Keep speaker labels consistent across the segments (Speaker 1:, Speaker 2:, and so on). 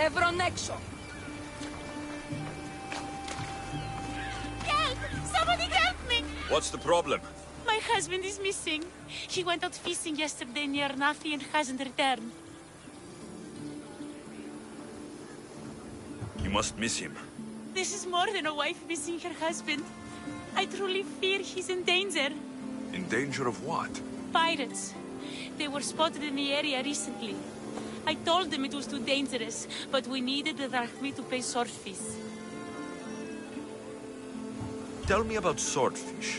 Speaker 1: Πλεύρον έξω.
Speaker 2: Help! Somebody help me!
Speaker 3: What's the problem?
Speaker 2: My husband is missing. He went out fishing yesterday near Nafi and hasn't returned.
Speaker 3: You must miss him.
Speaker 2: This is more than a wife missing her husband. I truly fear he's in danger.
Speaker 3: In danger of what?
Speaker 2: Pirates. They were spotted in the area recently. I told them it was too dangerous, but we needed the drachmi to pay swordfish.
Speaker 3: Tell me about swordfish.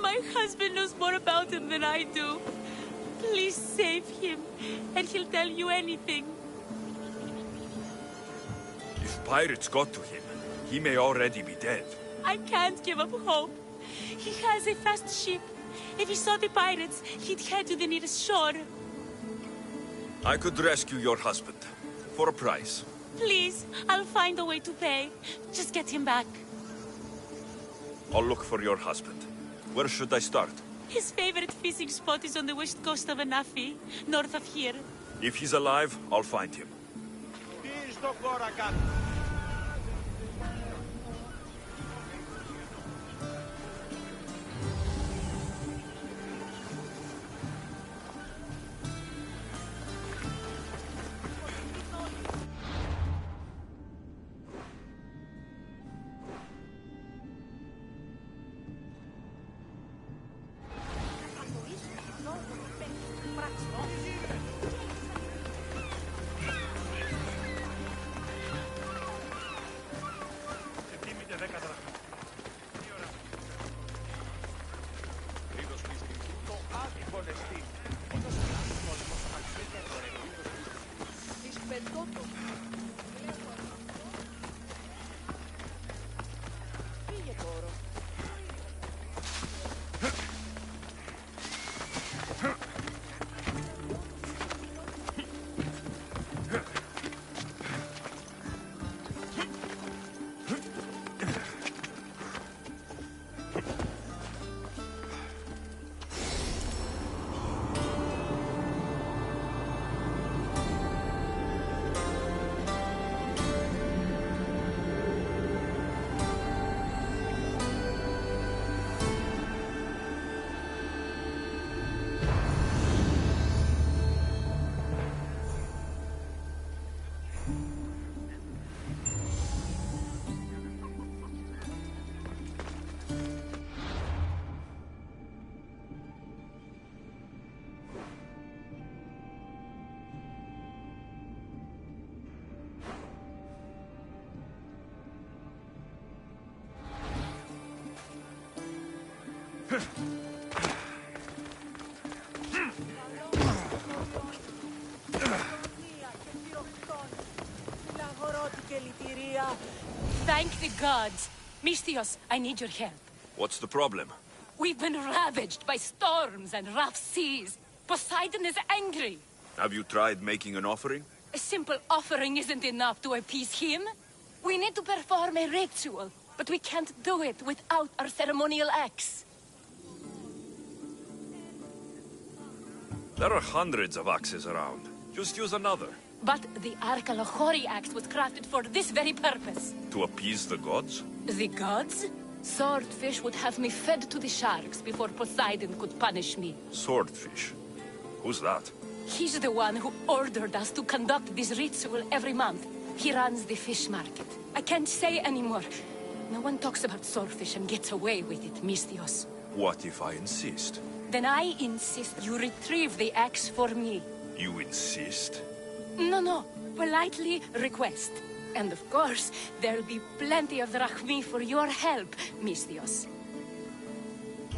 Speaker 2: My husband knows more about him than I do. Please save him, and he'll tell you anything.
Speaker 3: If pirates got to him, he may already be dead.
Speaker 2: I can't give up hope. He has a fast ship. If he saw the pirates, he'd head to the nearest shore.
Speaker 3: I could rescue your husband. For a price.
Speaker 2: Please, I'll find a way to pay. Just get him back.
Speaker 3: I'll look for your husband. Where should I start?
Speaker 2: His favorite fishing spot is on the west coast of Anafi, north of here.
Speaker 3: If he's alive, I'll find him.
Speaker 2: Thank the gods. Misthios, I need your help.
Speaker 3: What's the problem?
Speaker 2: We've been ravaged by storms and rough seas. Poseidon is angry.
Speaker 3: Have you tried making an offering?
Speaker 2: A simple offering isn't enough to appease him. We need to perform a ritual, but we can't do it without our ceremonial axe.
Speaker 3: There are hundreds of axes around. Just use another.
Speaker 2: But the Arkalahori axe was crafted for this very purpose.
Speaker 3: To appease the gods?
Speaker 2: The gods? Swordfish would have me fed to the sharks before Poseidon could punish me.
Speaker 3: Swordfish? Who's that?
Speaker 2: He's the one who ordered us to conduct this ritual every month. He runs the fish market. I can't say anymore. No one talks about swordfish and gets away with it, Misthios.
Speaker 3: What if I insist?
Speaker 2: Then I insist you retrieve the axe for me.
Speaker 3: You insist?
Speaker 2: No. Politely request. And of course, there'll be plenty of drachmi for your help, Misthios.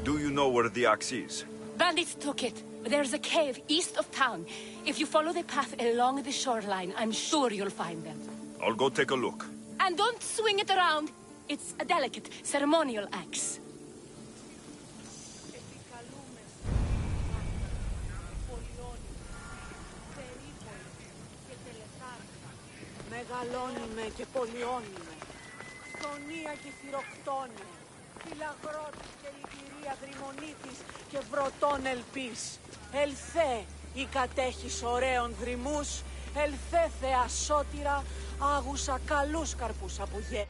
Speaker 3: Do you know where the axe is?
Speaker 2: Bandits took it. There's a cave east of town. If you follow the path along the shoreline, I'm sure you'll find them.
Speaker 3: I'll go take a look.
Speaker 2: And don't swing it around. It's a delicate, ceremonial axe.
Speaker 4: Μεγαλώνουμε και πολιώνουμε. Στονία και θυροκτώνε. Φυλαγρότης και λυπηρία δρυμονίτης και βρωτών ελπής. Ελθέ, η κατέχεις ωραίων δρυμούς Ελθέ Θεά σώτηρα, άγουσα καλούς καρπούς από γέ.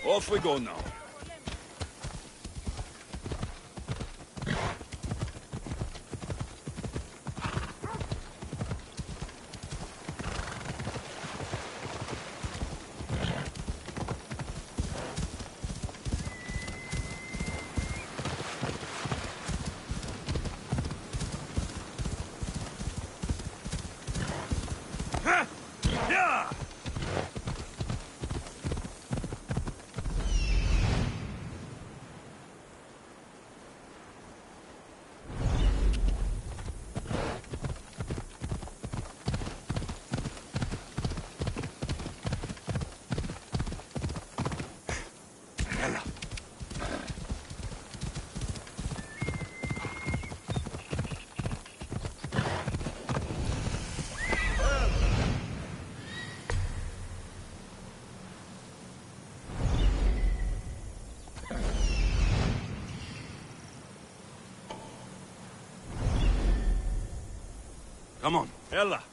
Speaker 3: Off we go now. Yeah! Come on, Ella.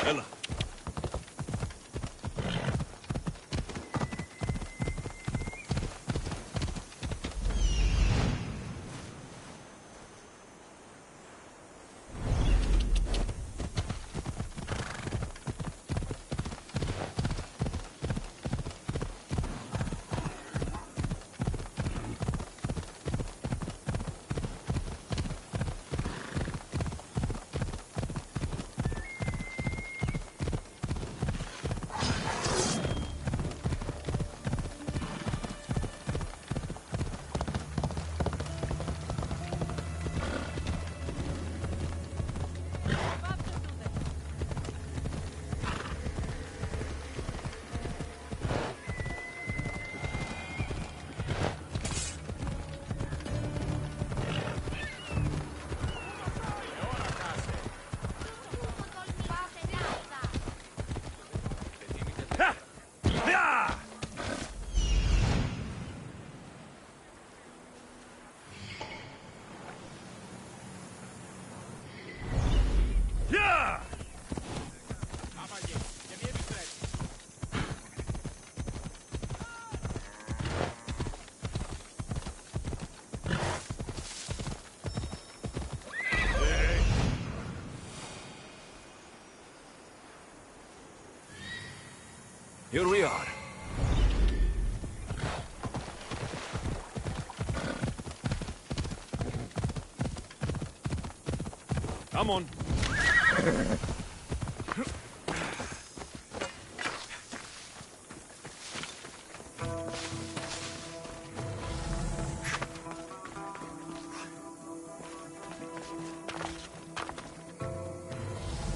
Speaker 3: Ella. Here we are. Come on.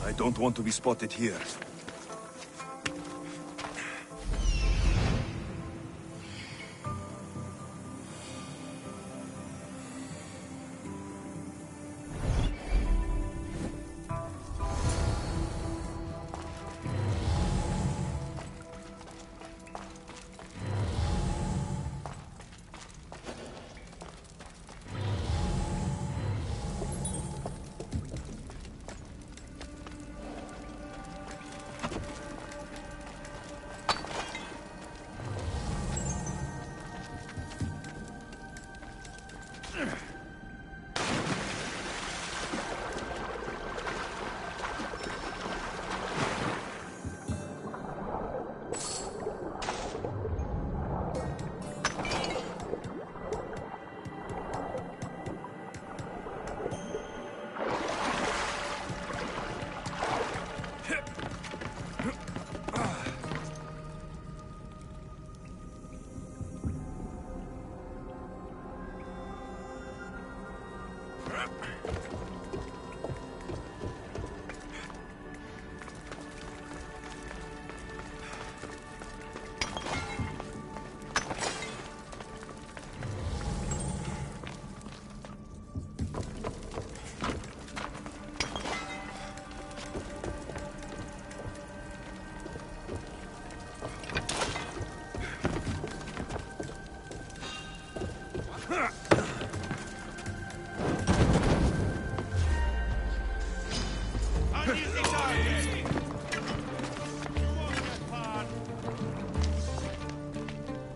Speaker 3: I don't want to be spotted here.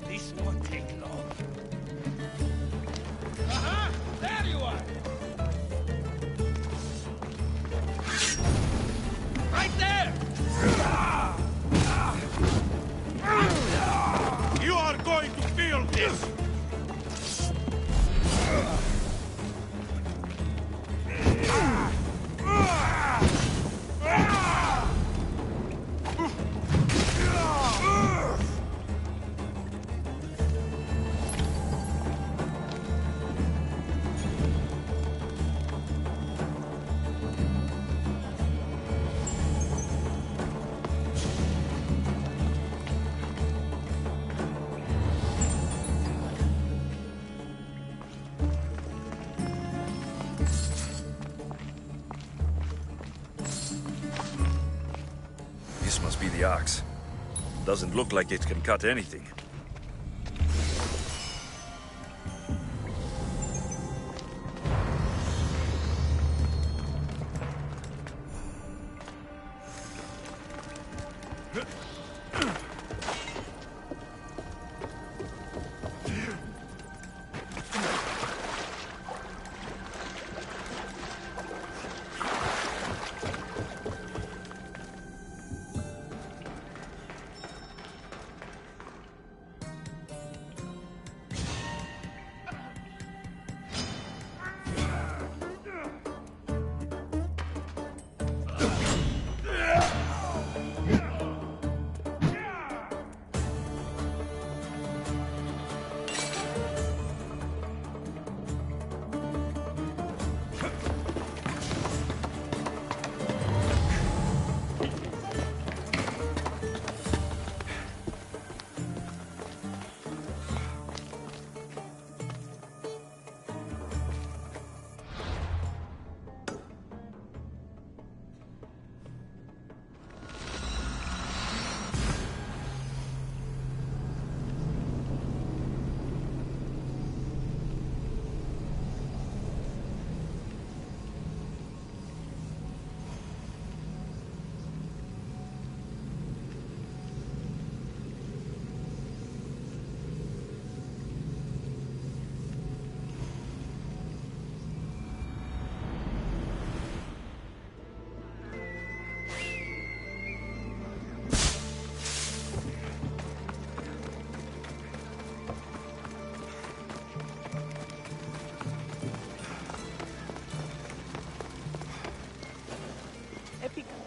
Speaker 1: This won't take long. Aha! There you are! Right there! You are going to feel this!
Speaker 3: This must be the axe. Doesn't look like it can cut anything.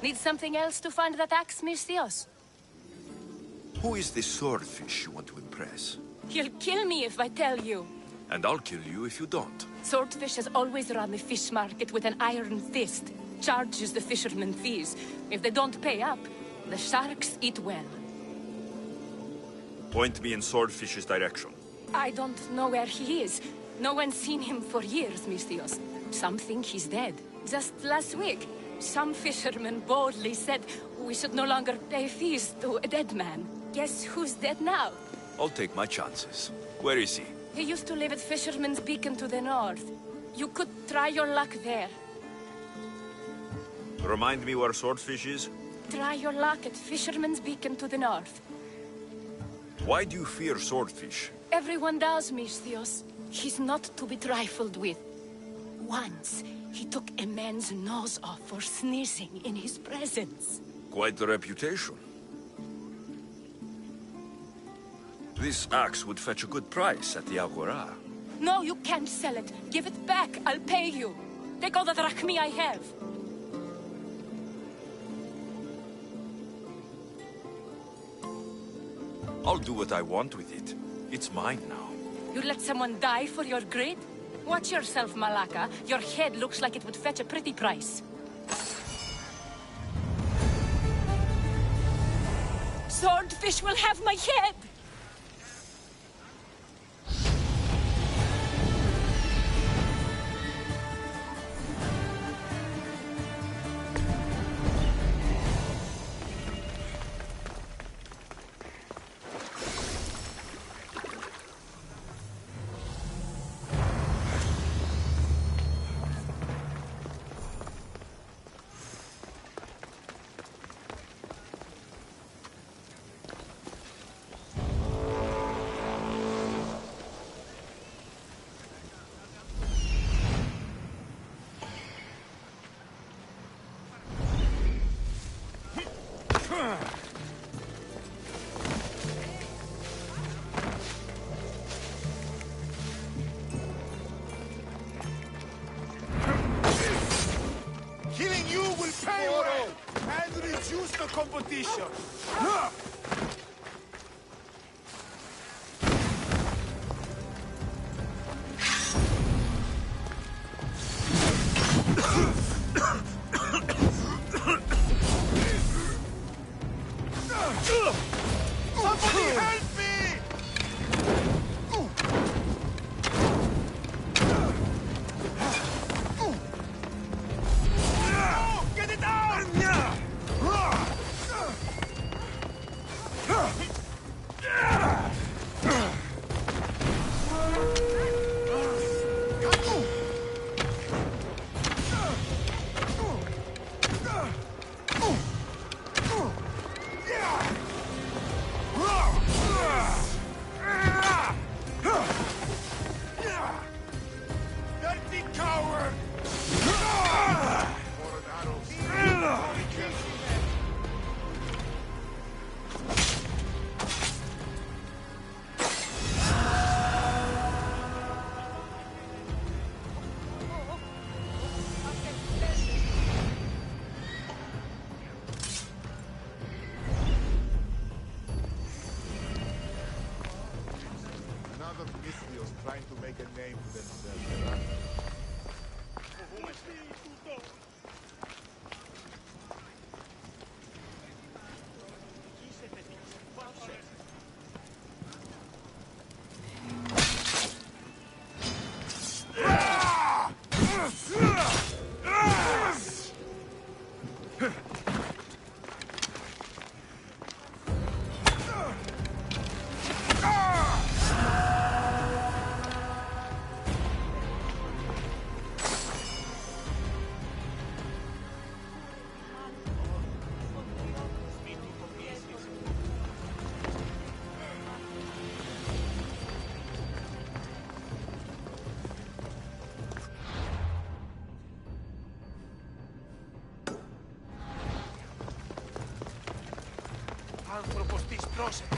Speaker 2: Need something else to find that axe, Misthios?
Speaker 3: Who is this swordfish you want to impress?
Speaker 2: He'll kill me if I tell you.
Speaker 3: And I'll kill you if you don't.
Speaker 2: Swordfish has always run the fish market with an iron fist. Charges the fishermen fees. If they don't pay up, the sharks eat well.
Speaker 3: Point me in Swordfish's direction.
Speaker 2: I don't know where he is. No one's seen him for years, Misthios. Some think he's dead. Just last week, some fishermen boldly said we should no longer pay fees to a dead man. Guess who's dead now?
Speaker 3: I'll take my chances. Where is he?
Speaker 2: He used to live at Fisherman's Beacon to the north. You could try your luck there.
Speaker 3: Remind me where Swordfish is?
Speaker 2: Try your luck at Fisherman's Beacon to the north.
Speaker 3: Why do you fear Swordfish?
Speaker 2: Everyone does, Misthios. He's not to be trifled with. Once, he took a man's nose off for sneezing in his presence.
Speaker 3: Quite the reputation. This axe would fetch a good price at the Agora.
Speaker 2: No, you can't sell it. Give it back. I'll pay you. Take all the drachmi I have.
Speaker 3: I'll do what I want with it. It's mine now.
Speaker 2: You let someone die for your greed? Watch yourself, Malaka. Your head looks like it would fetch a pretty price. Swordfish will have my head!
Speaker 1: Killing you will pay well and reduce the competition. Somebody help me! Get it out! Dirty coward!
Speaker 5: Another Misthios trying to make a name for themselves.
Speaker 1: Άνθρωπος της πρόσεχε.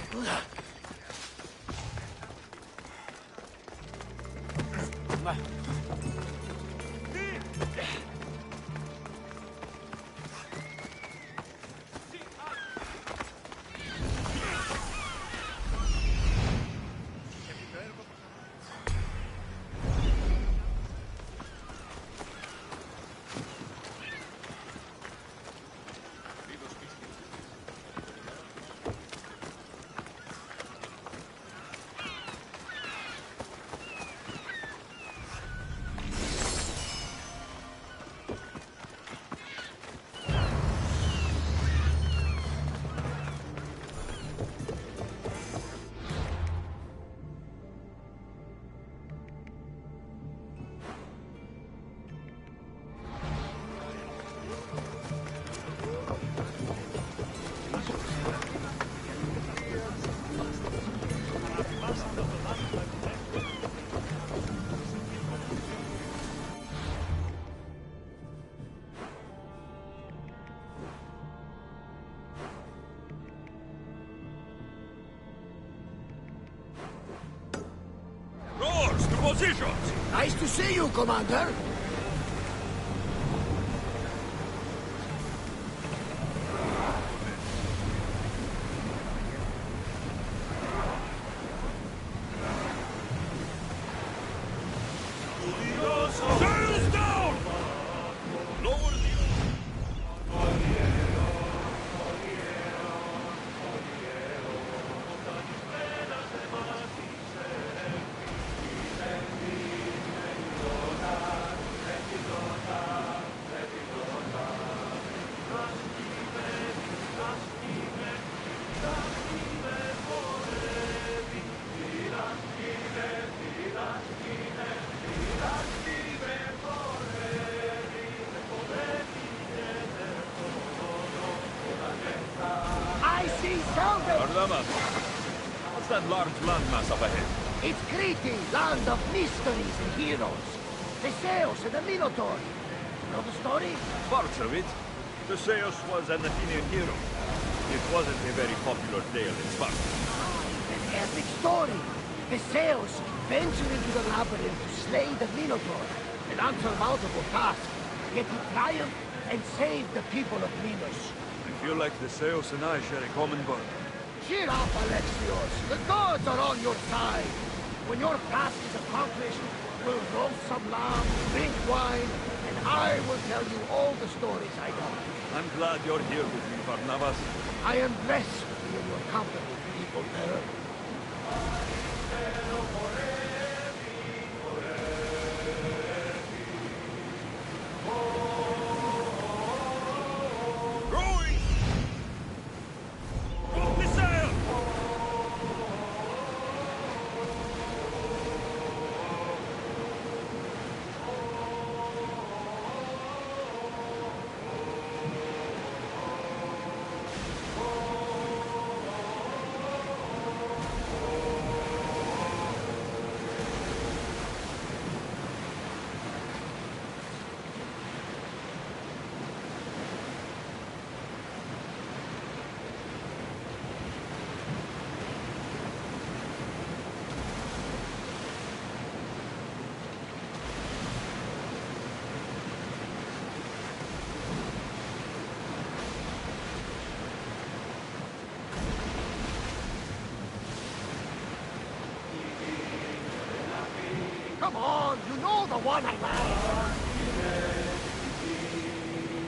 Speaker 3: positions!
Speaker 6: Nice to see you, Commander.
Speaker 3: Sails down! Lower the...
Speaker 6: I see salvage.
Speaker 3: Ardamas, what's that large landmass up ahead?
Speaker 6: It's Crete, land of mysteries and heroes. Theseus and the Minotaur. Know the story?
Speaker 3: Parts of it. Theseus was an Athenian hero. It wasn't a very popular tale in Sparta.
Speaker 6: An epic story. Theseus ventured into the labyrinth to slay the Minotaur, an unsurmountable task. Yet he triumphed and saved the people of Minos.
Speaker 3: I feel like Theseus and I share a common bond.
Speaker 6: Cheer up, Alexios. The gods are on your side. When your task is accomplished, we'll roast some lamb, drink wine, and I will tell you all the stories I know.
Speaker 3: I'm glad you're here with me, Barnabas.
Speaker 6: I am blessed to be in your company, people there.
Speaker 3: Rowing! Go the sail!
Speaker 6: Come on, you know the one I like.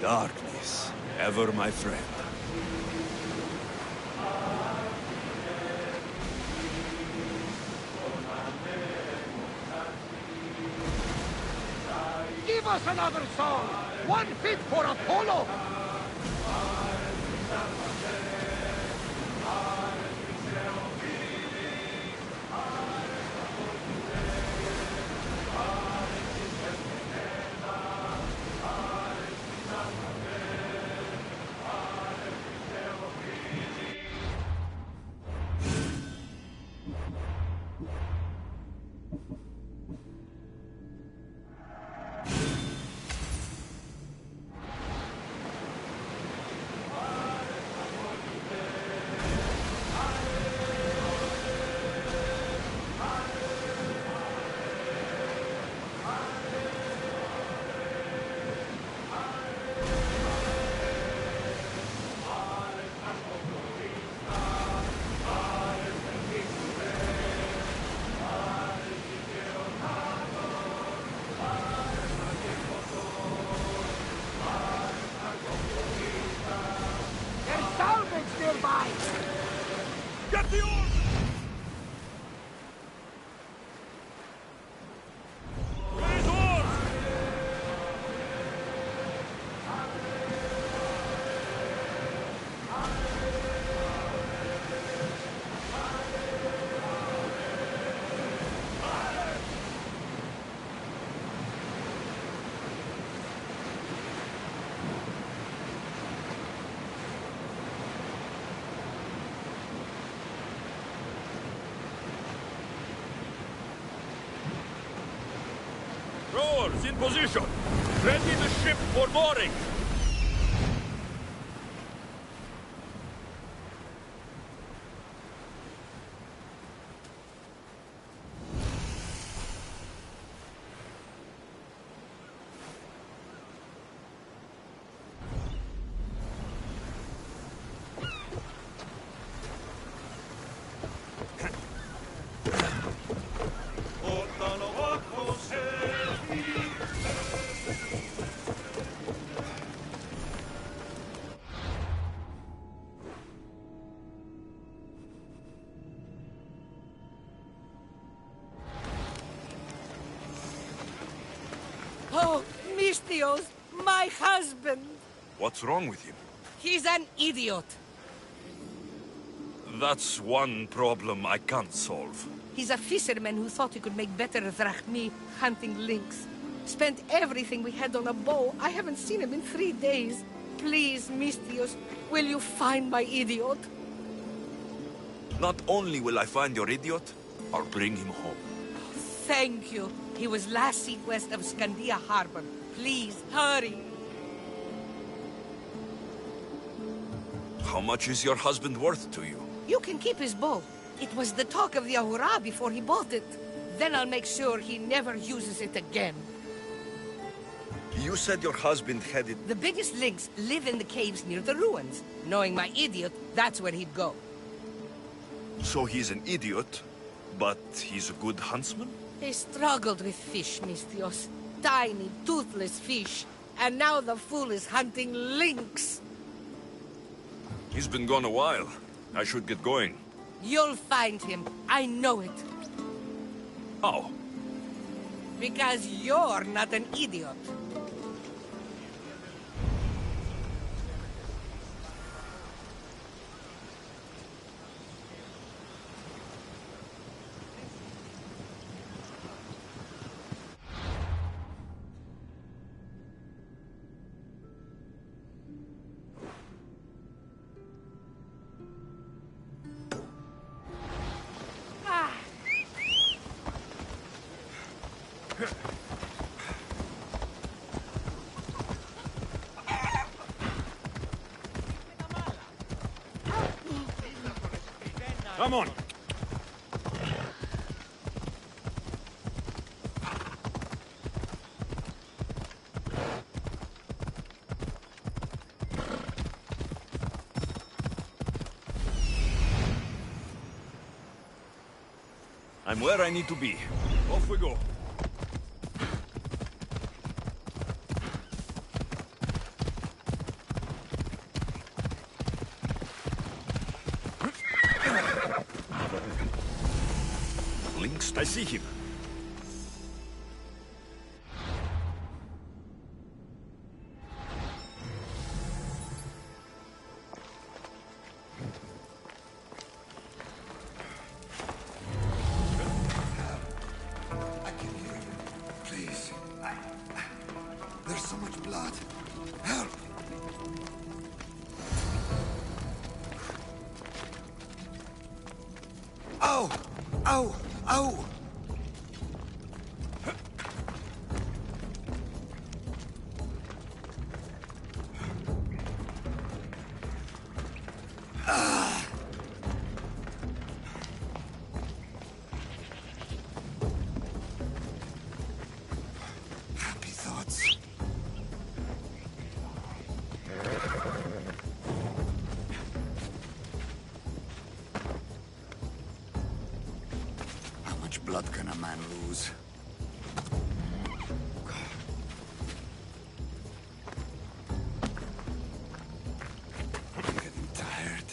Speaker 3: Darkness, ever my friend.
Speaker 6: Give us another song! One fit for Apollo! Nearby.
Speaker 3: Get the oars! Raise oars! Rowers in position! Ready the ship for mooring!
Speaker 4: Misthios, my husband.
Speaker 7: What's wrong with him?
Speaker 4: He's an idiot.
Speaker 7: That's one problem I can't solve.
Speaker 4: He's a fisherman who thought he could make better drachmi hunting lynx. Spent everything we had on a bow. I haven't seen him in 3 days. Please, Misthios, will you find my idiot?
Speaker 7: Not only will I find your idiot, I'll bring him home.
Speaker 4: Thank you. He was last seen west of Scandia Harbor. Please, hurry.
Speaker 7: How much is your husband worth to you?
Speaker 4: You can keep his bow. It was the talk of the Ahura before he bought it. Then I'll make sure he never uses it again.
Speaker 7: You said your husband headed...
Speaker 4: The biggest lynx live in the caves near the ruins. Knowing my idiot, that's where he'd go.
Speaker 7: So he's an idiot, but he's a good huntsman?
Speaker 4: He struggled with fish, Misthios. Tiny, toothless fish. And now the fool is hunting lynx.
Speaker 7: He's been gone a while. I should get going.
Speaker 4: You'll find him. I know it.
Speaker 7: How?
Speaker 4: Because you're not an idiot.
Speaker 3: Come on.
Speaker 7: I'm where I need to be. Off we go. Lynx, I see him.
Speaker 8: I can hear you. Please. There's so much blood. Help! Ow! Ow! Ow! Happy thoughts. How much blood can a man lose? I'm getting tired.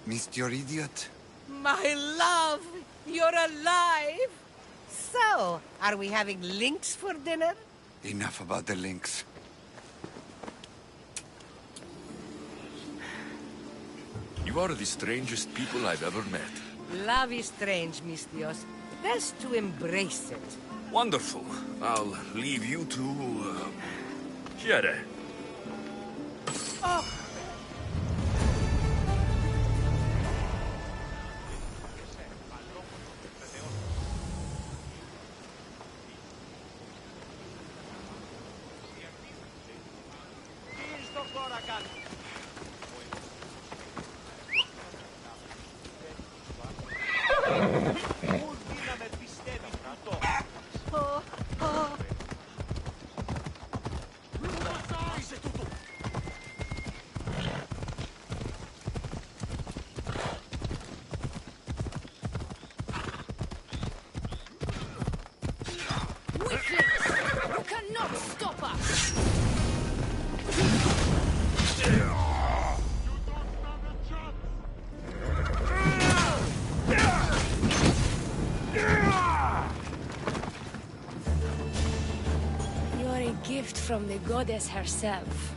Speaker 8: Missed your idiot?
Speaker 4: My love, you're alive. So, are we having lynx for dinner?
Speaker 8: Enough about the lynx.
Speaker 7: You are the strangest people I've ever met.
Speaker 4: Love is strange, Misthios. Best to embrace it.
Speaker 7: Wonderful. I'll leave you to... Jere.
Speaker 4: Oh,
Speaker 2: Weaklings! You cannot stop us! You're a gift from the goddess herself.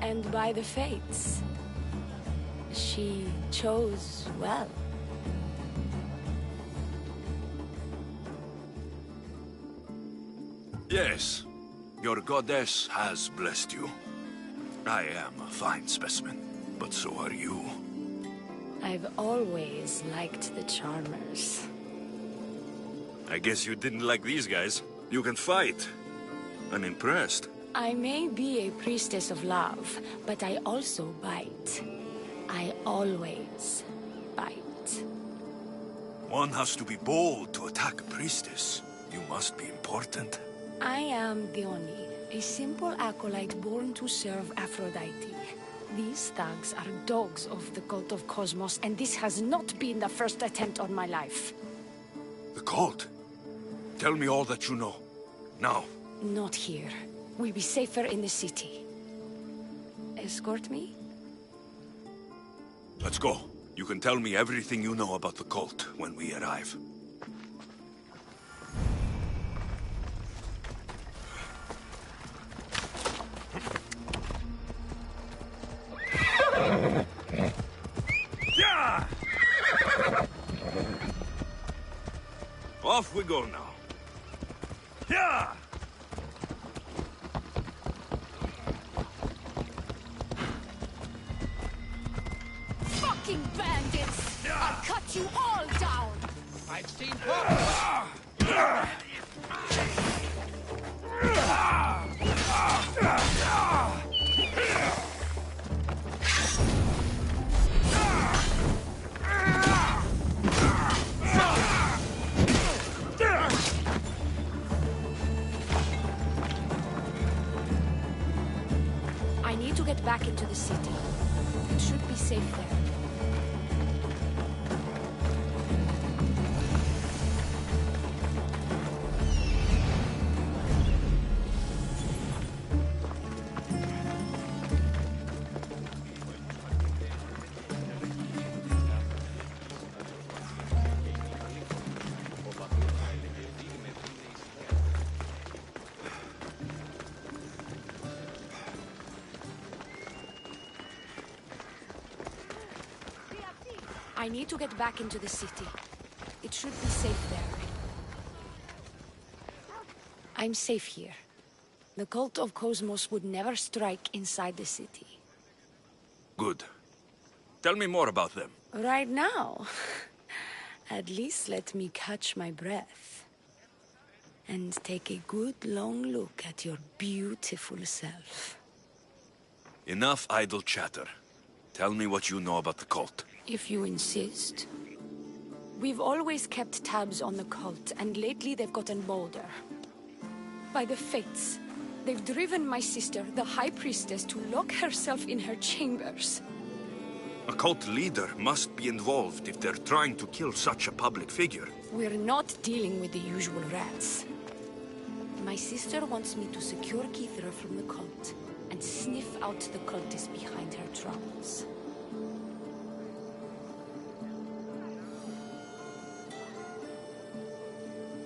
Speaker 2: And by the fates, she chose well.
Speaker 7: Yes, your goddess has blessed you. I am a fine specimen, but so are you.
Speaker 2: I've always liked the Charmers.
Speaker 7: I guess you didn't like these guys. You can fight. I'm impressed.
Speaker 2: I may be a priestess of love, but I also bite. I always bite.
Speaker 7: One has to be bold to attack a priestess. You must be important.
Speaker 2: I am Dione, a simple acolyte born to serve Aphrodite. These thugs are dogs of the cult of Cosmos, and this has not been the first attempt on my life.
Speaker 7: The cult? Tell me all that you know. Now.
Speaker 2: Not here. We'll be safer in the city. Escort me?
Speaker 7: Let's go. You can tell me everything you know about the cult when we arrive.
Speaker 3: Yeah!
Speaker 7: Off we go now.
Speaker 3: Yeah!
Speaker 2: Fucking bandits! I'll cut you all down!
Speaker 6: I've seen
Speaker 2: I need to get back into the city. It should be safe there. I need to get back into the city. It should be safe there. I'm safe here. The cult of Cosmos would never strike inside the city.
Speaker 7: Good. Tell me more about them.
Speaker 2: Right now? At least let me catch my breath. And take a good long look at your beautiful self.
Speaker 7: Enough idle chatter. Tell me what you know about the cult.
Speaker 2: If you insist. We've always kept tabs on the cult, and lately they've gotten bolder. By the fates, they've driven my sister, the High Priestess, to lock herself in her chambers.
Speaker 7: A cult leader must be involved if they're trying to kill such a public figure.
Speaker 2: We're not dealing with the usual rats. My sister wants me to secure Kithra from the cult, and sniff out the cultists behind her troubles.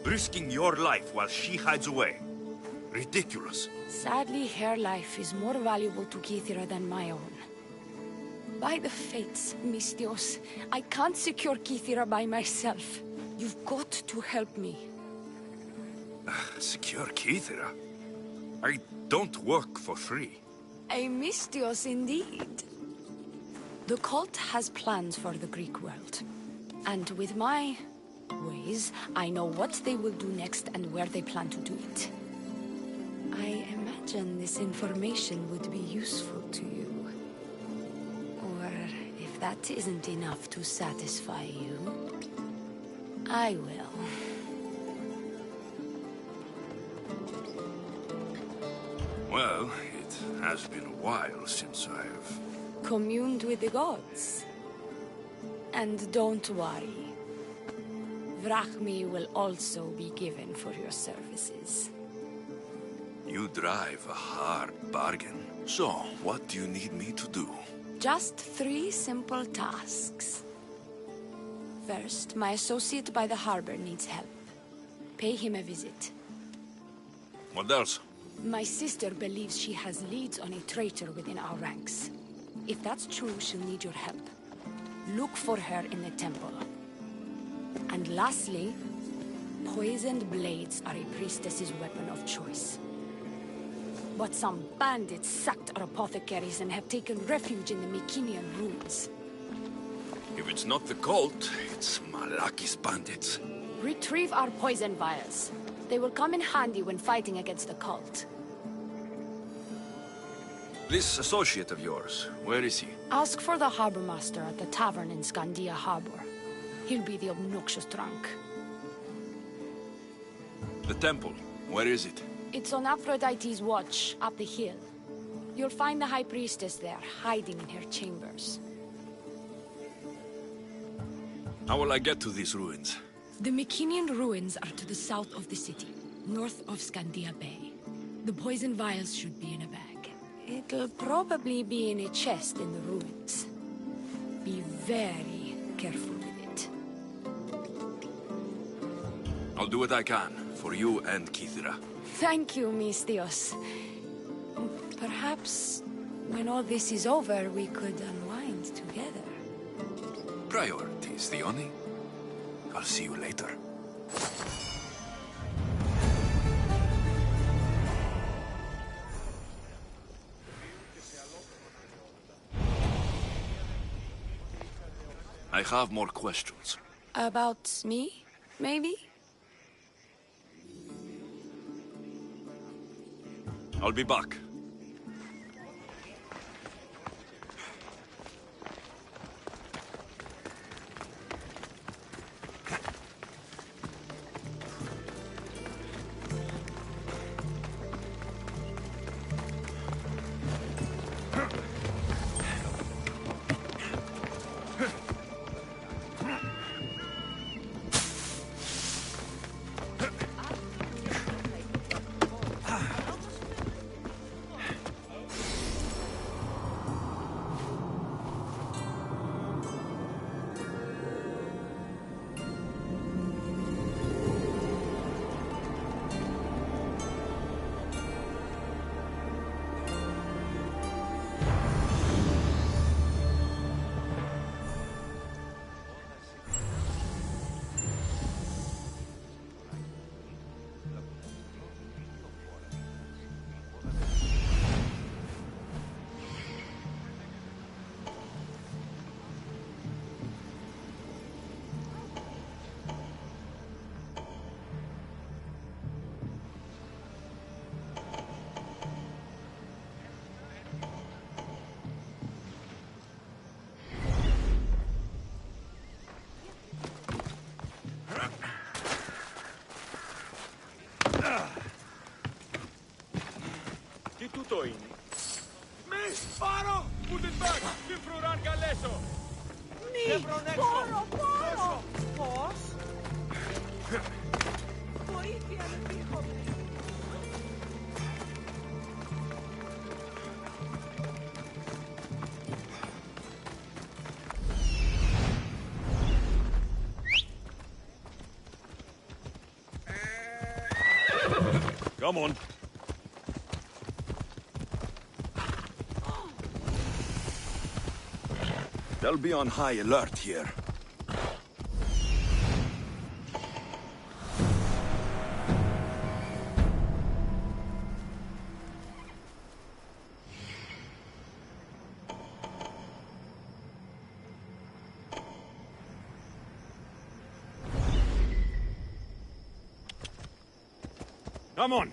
Speaker 7: Risking your life while she hides away. Ridiculous.
Speaker 2: Sadly, her life is more valuable to Kithra than my own. By the fates, Misthios, I can't secure Kithra by myself. You've got to help me.
Speaker 7: Secure Kithra? I don't work for free.
Speaker 2: A Misthios indeed. The cult has plans for the Greek world. And with my ways, I know what they will do next and where they plan to do it. I imagine this information would be useful to you. Or if that isn't enough to satisfy you, I will.
Speaker 7: Well, it has been a while since I've...
Speaker 2: Communed with the gods. And don't worry. Vrachmi will also be given for your services.
Speaker 7: You drive a hard bargain. So, what do you need me to do?
Speaker 2: Just 3 simple tasks. First, my associate by the harbor needs help. Pay him a visit.
Speaker 7: What else?
Speaker 2: My sister believes she has leads on a traitor within our ranks. If that's true, she'll need your help. Look for her in the temple. And lastly, poisoned blades are a priestess's weapon of choice. But some bandits sacked our apothecaries and have taken refuge in the Mycenian ruins.
Speaker 7: If it's not the cult, it's Malaki's bandits.
Speaker 2: Retrieve our poison vials. They will come in handy when fighting against the cult.
Speaker 7: This associate of yours, where is he?
Speaker 2: Ask for the harbor master at the tavern in Scandia Harbor. He'll be the obnoxious drunk.
Speaker 7: The temple, where is it?
Speaker 2: It's on Aphrodite's watch, up the hill. You'll find the High Priestess there, hiding in her chambers.
Speaker 7: How will I get to these ruins?
Speaker 2: The Mycenian ruins are to the south of the city, north of Scandia Bay. The poison vials should be in a bag. It'll probably be in a chest in the ruins. Be very careful with it.
Speaker 7: I'll do what I can, for you and Kithira.
Speaker 2: Thank you, Misthios. Perhaps, when all this is over, we could unwind together.
Speaker 7: Priorities, Theoni. I'll see you later. I have more questions.
Speaker 2: About me, maybe?
Speaker 7: I'll be back.
Speaker 3: Τι τούτο είναι? Μη! Πάρω! Put it back! Τι φρουράν καλέσω!
Speaker 4: Μη! Πόρο! Πώς? Βοήθεια με δίχομαι.
Speaker 3: Come on!
Speaker 7: They'll be on high alert here.
Speaker 3: Come on!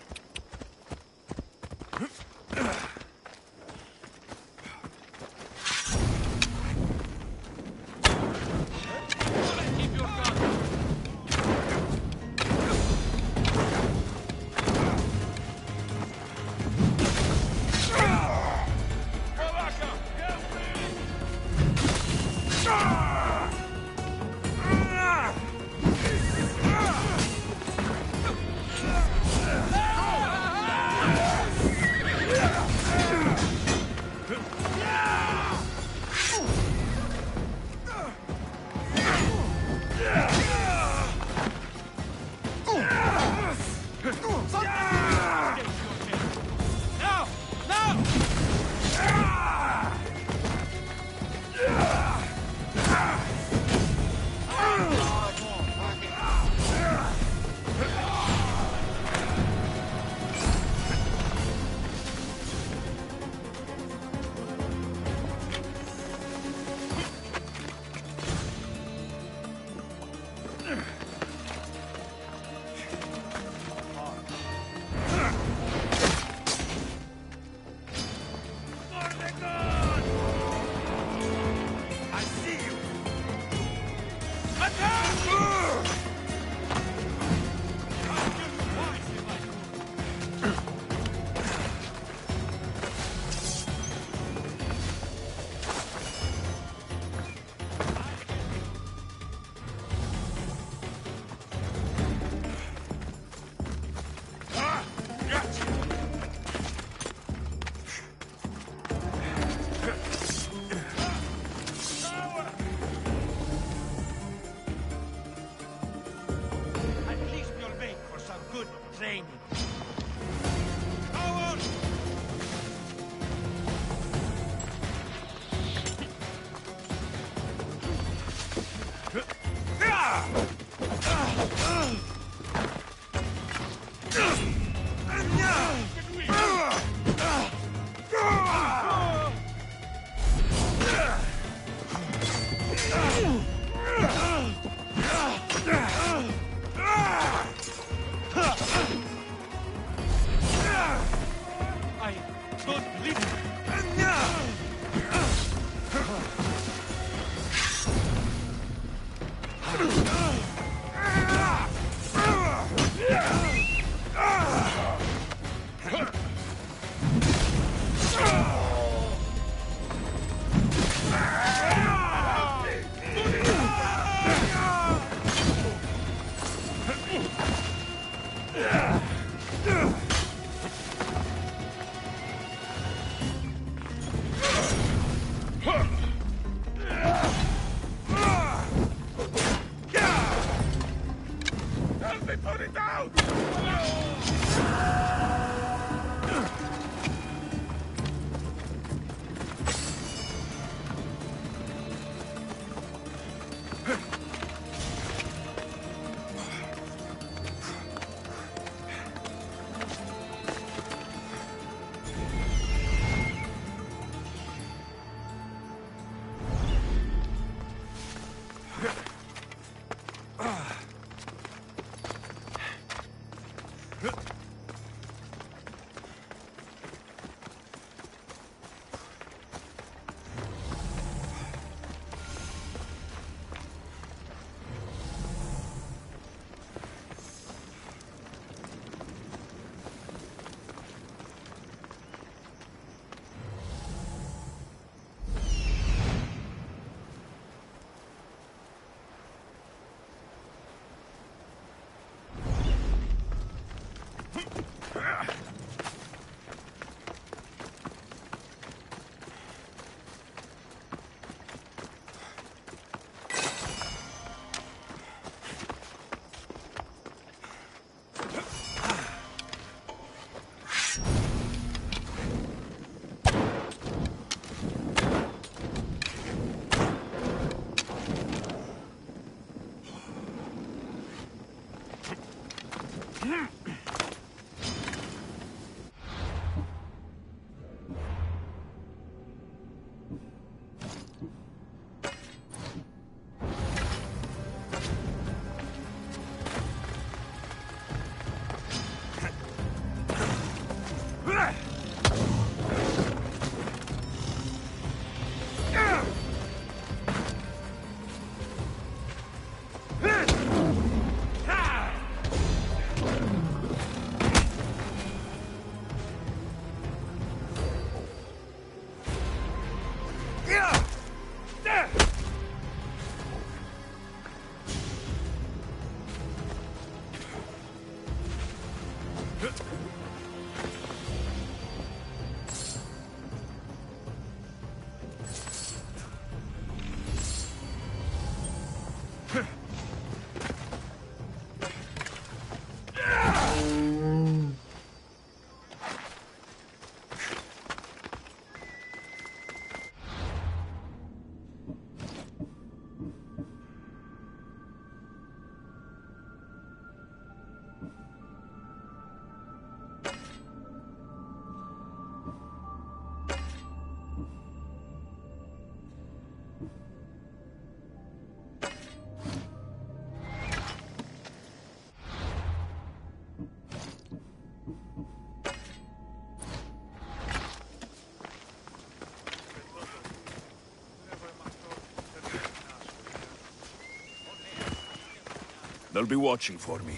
Speaker 7: They'll be watching for me.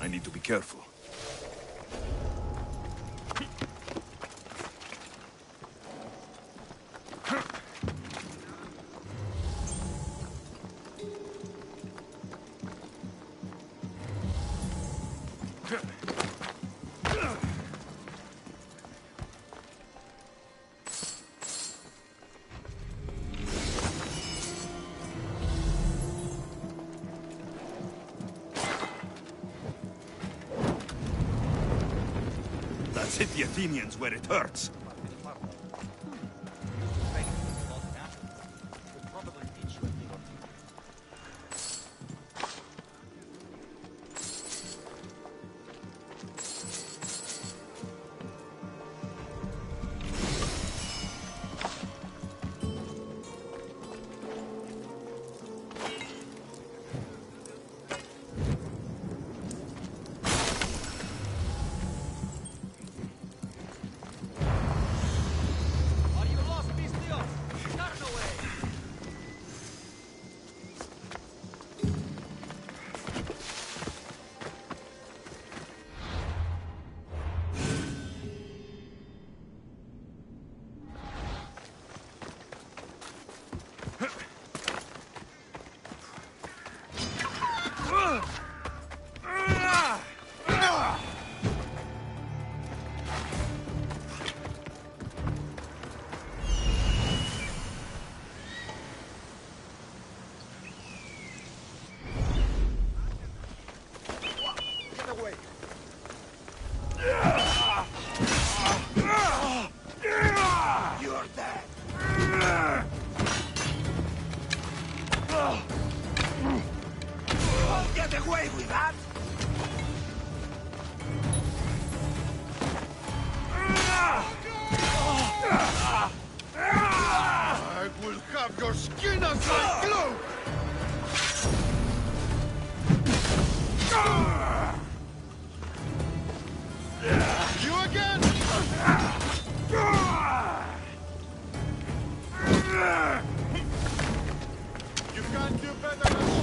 Speaker 7: I need to be careful. Let's hit the Athenians where it hurts.
Speaker 1: Your skin as my glue! You again? You can't do better than that.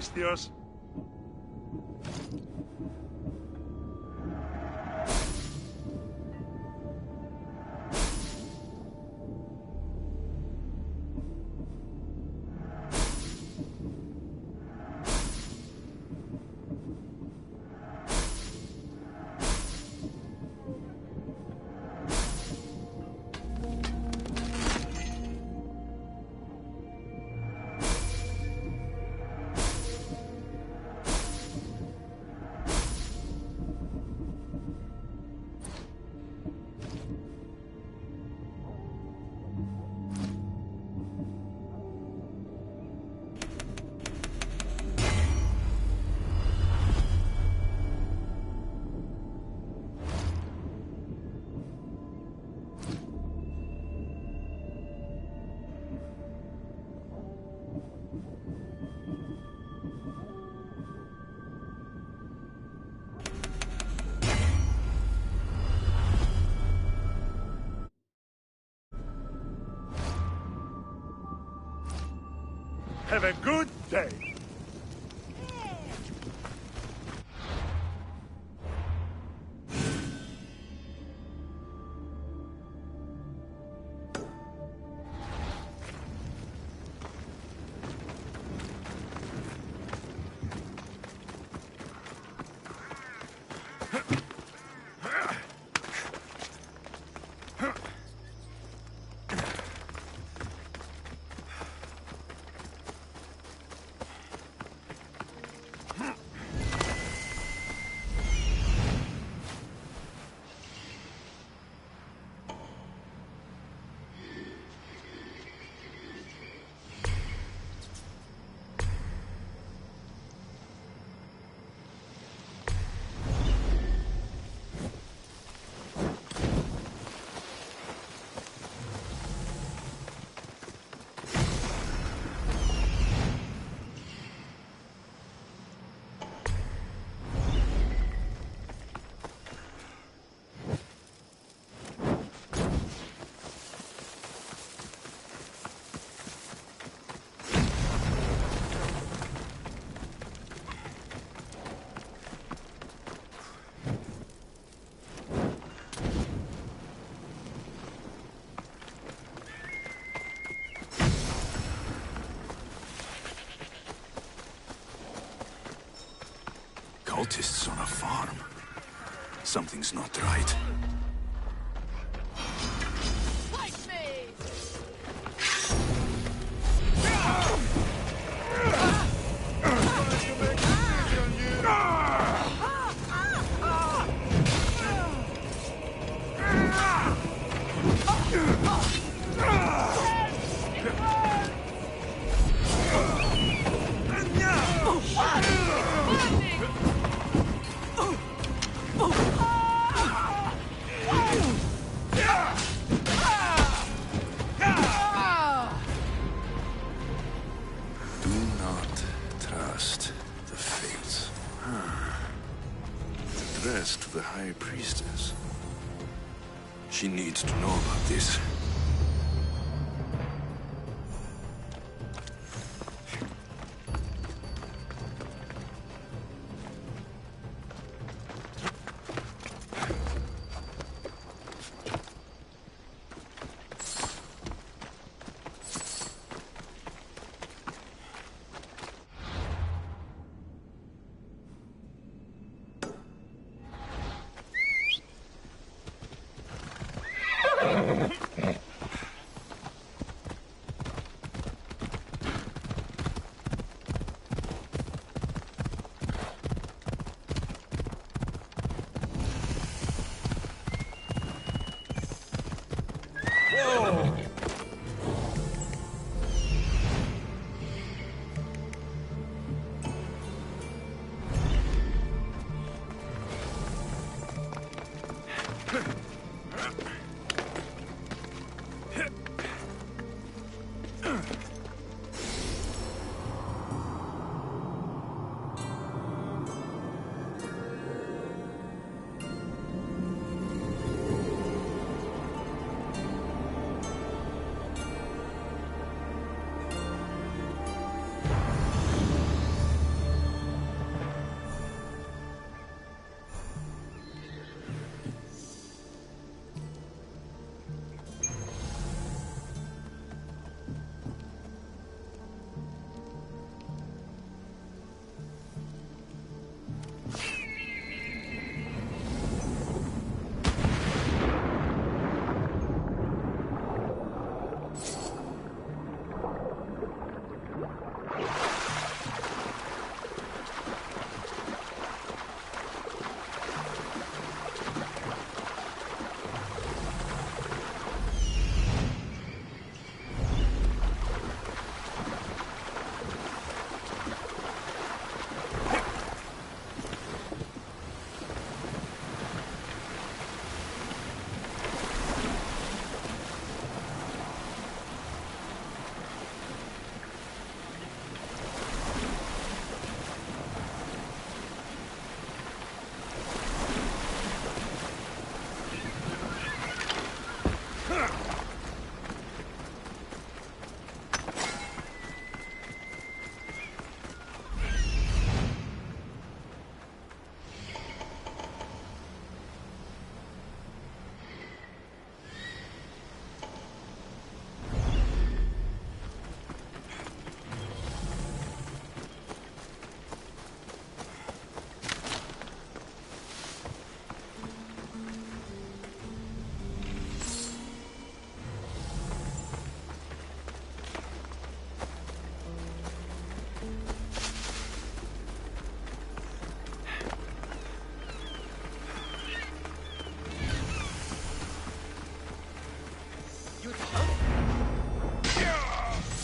Speaker 3: Misthios. Have a good day.
Speaker 7: Cultists on a farm. Something's not right. Addressed to the High Priestess. She needs to know about this.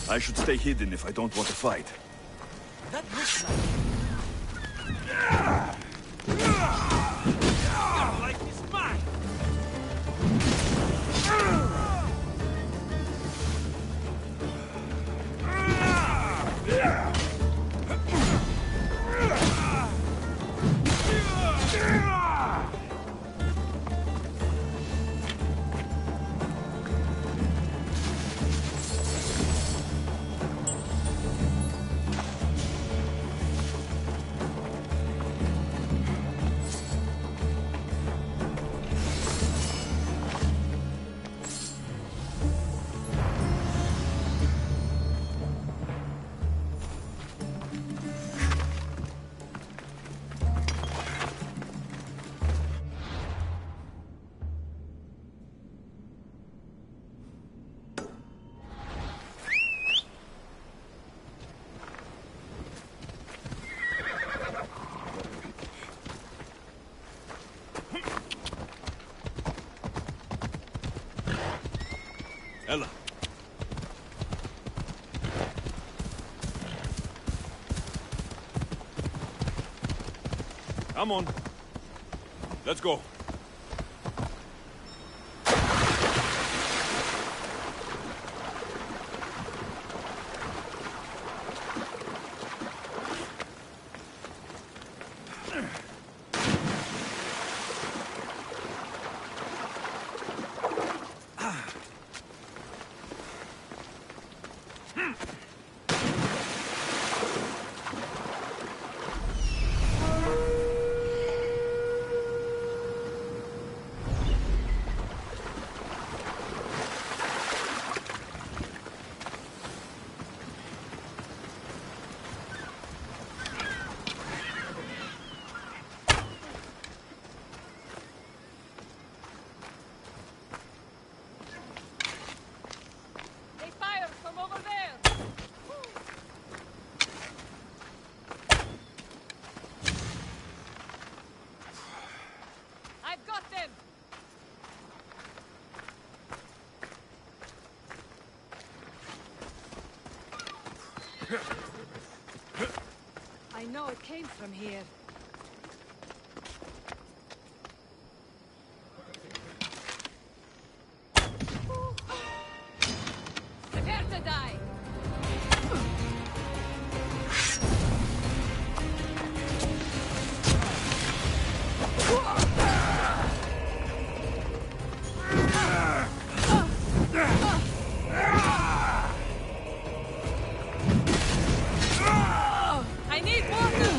Speaker 3: I should stay hidden if I don't want to fight.
Speaker 9: That looks like... Like he's mine!
Speaker 3: Ella. Come on. Let's go.
Speaker 4: I know it came from here.
Speaker 2: Prepare to die!
Speaker 4: I need water!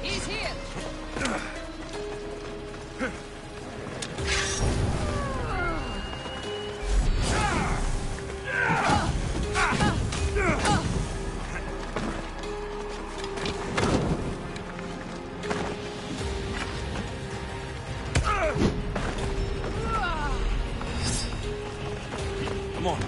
Speaker 2: He's here!
Speaker 3: Come on.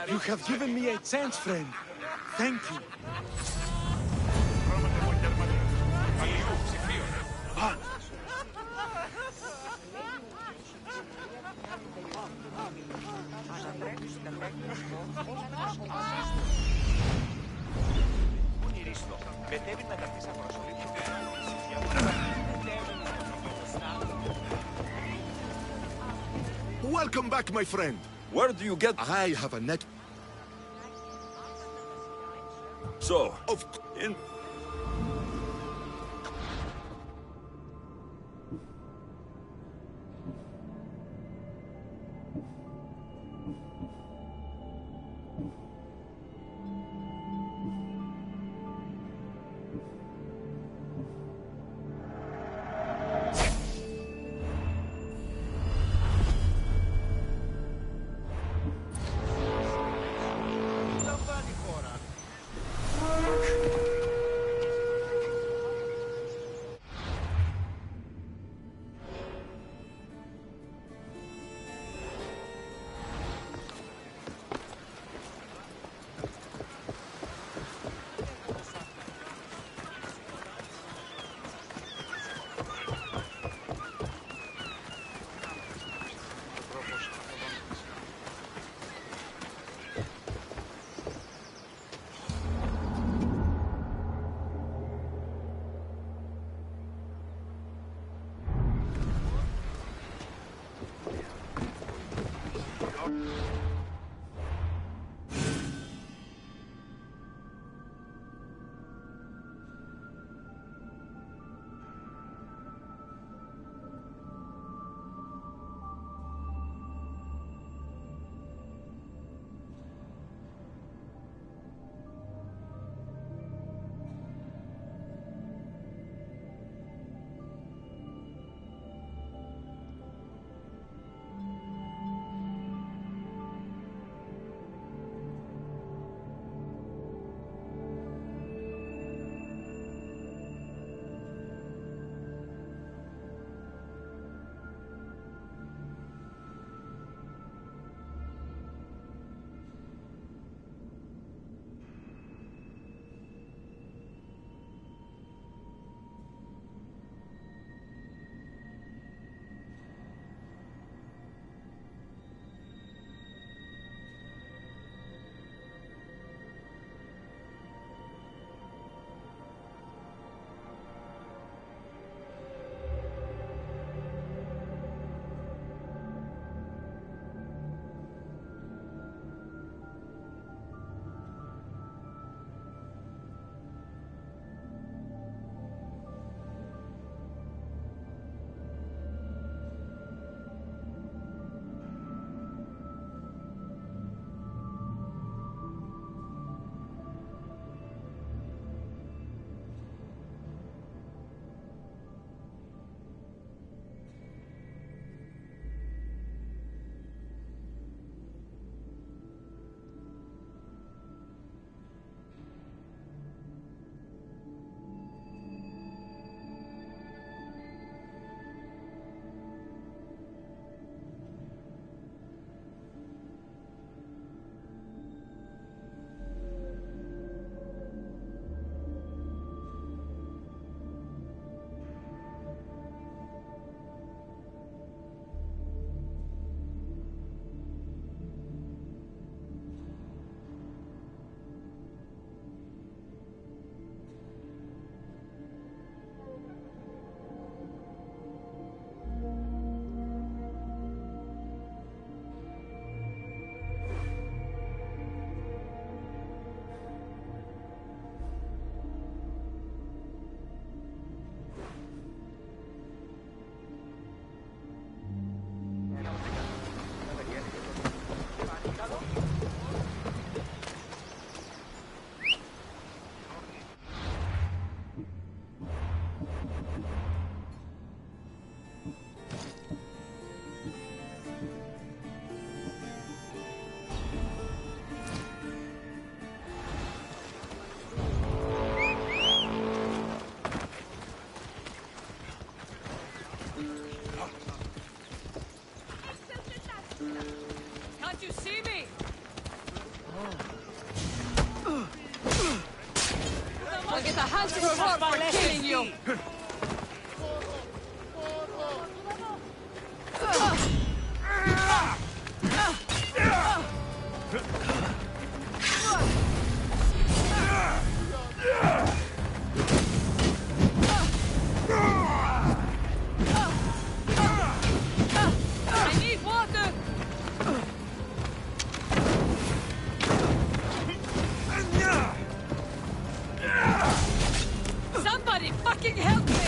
Speaker 1: You have given me a chance, friend. Thank you.
Speaker 10: Welcome back, my friend.
Speaker 3: Where do you get...
Speaker 10: I have a net
Speaker 3: So,
Speaker 10: of...
Speaker 3: in...
Speaker 4: Countess swore for killing you! I need water! Somebody fucking help me!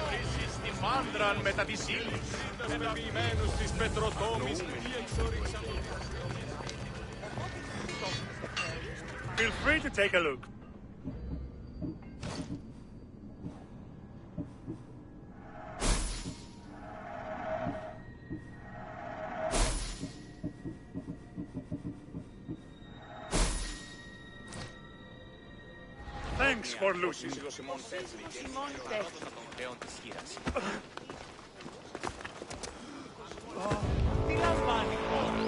Speaker 1: Βρίσκεις τη μάνδραν μετά της ύλης. Πεποιημένους της πετροτόμης. Feel free to take a look. Thanks for looking.
Speaker 9: Τι λαμβάνει χώρα.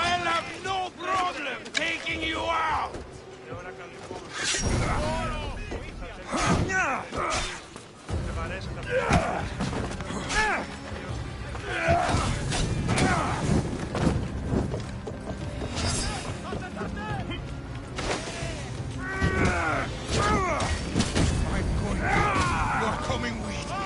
Speaker 1: I'll have no problem taking you out!
Speaker 10: You're coming with me.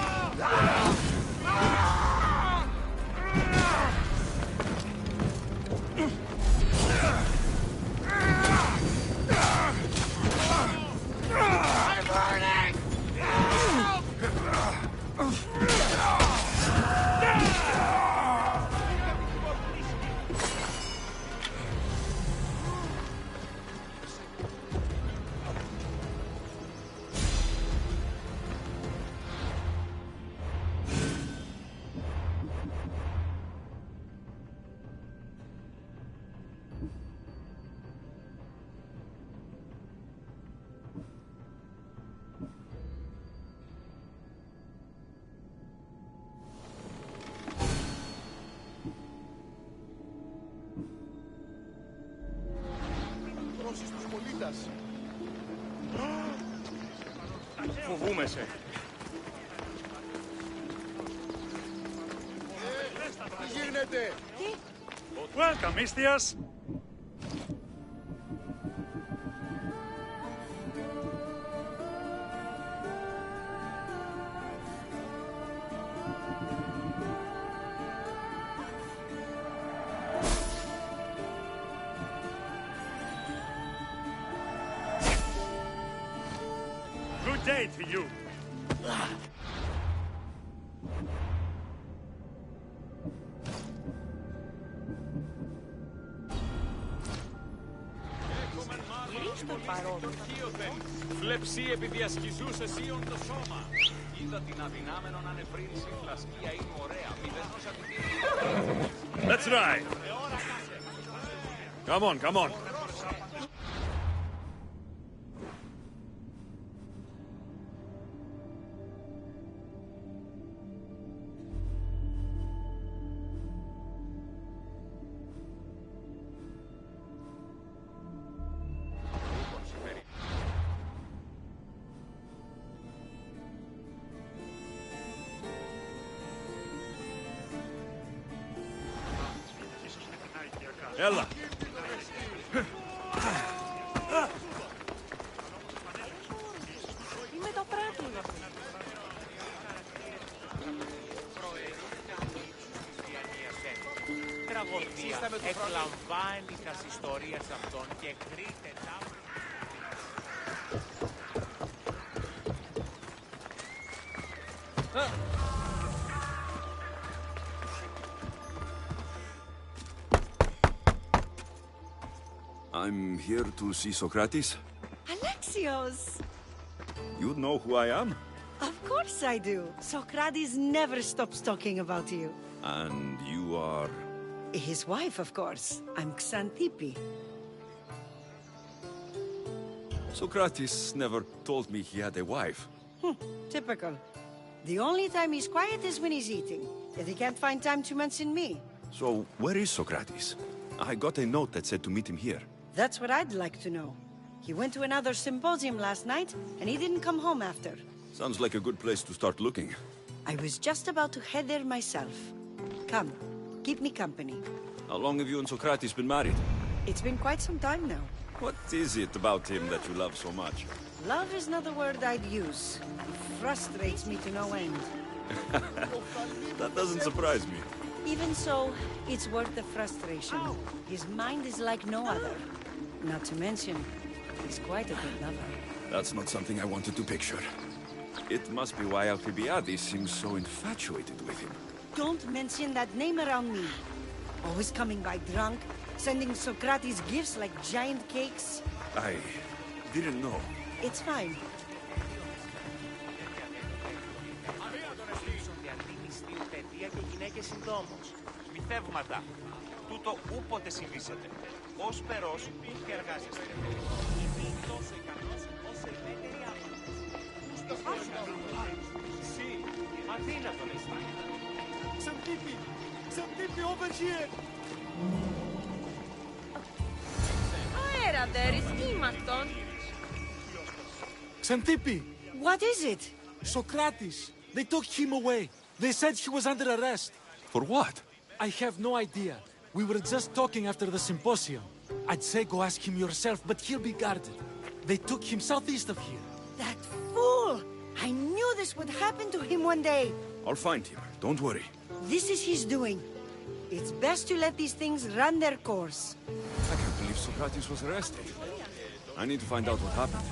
Speaker 1: I'm burning!
Speaker 5: Δώσεις τους πολίτας.
Speaker 1: Φοβούμαι σε.
Speaker 5: Τι γίνεται?
Speaker 1: Welcome, Istias. Good day to you.
Speaker 11: Φλεψί επί διασκυζούς εσίων το σώμα. Είδα την αδυνάμενον ανεπρίνηση φλασκία είναι ωραία. Μηδενός αντιτήρου.
Speaker 3: Let's ride. Come on, come on. Έλα.
Speaker 2: Είμαι το πράττουλο.
Speaker 9: Τραγωδία εκλαμβάνει τα ιστορίας αυτών και κρύται τα...
Speaker 7: I'm here to see Socrates.
Speaker 2: Alexios!
Speaker 3: You know who I am?
Speaker 12: Of course I do. Socrates never stops talking about you.
Speaker 7: And you are...
Speaker 12: His wife, of course. I'm Xanthippe.
Speaker 7: Socrates never told me he had a wife.
Speaker 12: Typical. The only time he's quiet is when he's eating. If he can't find time to mention me.
Speaker 7: So, where is Socrates? I got a note that said to meet him here.
Speaker 12: That's what I'd like to know. He went to another symposium last night, and he didn't come home after.
Speaker 7: Sounds like a good place to start looking.
Speaker 12: I was just about to head there myself. Come, keep me company.
Speaker 7: How long have you and Socrates been married?
Speaker 12: It's been quite some time now.
Speaker 7: What is it about him that you love so much?
Speaker 12: Love is not the word I'd use. He frustrates me to no end.
Speaker 7: That doesn't surprise me.
Speaker 12: Even so, it's worth the frustration. His mind is like no other. Not to mention, he's quite a good lover.
Speaker 7: That's not something I wanted to picture. It must be why Alcibiades seems so infatuated with him.
Speaker 12: Don't mention that name around me. Always coming by drunk, sending Socrates gifts like giant cakes.
Speaker 7: I didn't know.
Speaker 12: It's fine.
Speaker 9: Μυθεύματα. Τούτο ούποτε συμβήσετε. Ως περός, και εργάζεστε. Είμαι τόσο ικανός όσο η μέτερη άμα. Συ, αδύνατον αισθάνεται.
Speaker 1: Xanthippe! Xanthippe, over here!
Speaker 2: Αέρα, there is ήμαρτον.
Speaker 1: Xanthippe!
Speaker 12: What is it?
Speaker 1: Socrates! They took him away. They said he was under arrest.
Speaker 7: For what?
Speaker 1: I have no idea. We were just talking after the symposium. I'd say go ask him yourself, but he'll be guarded. They took him southeast of here.
Speaker 12: That fool! I knew this would happen to him one day.
Speaker 7: I'll find him. Don't worry.
Speaker 12: This is his doing. It's best to let these things run their course.
Speaker 7: I can't believe Socrates was arrested. I need to find out what happened.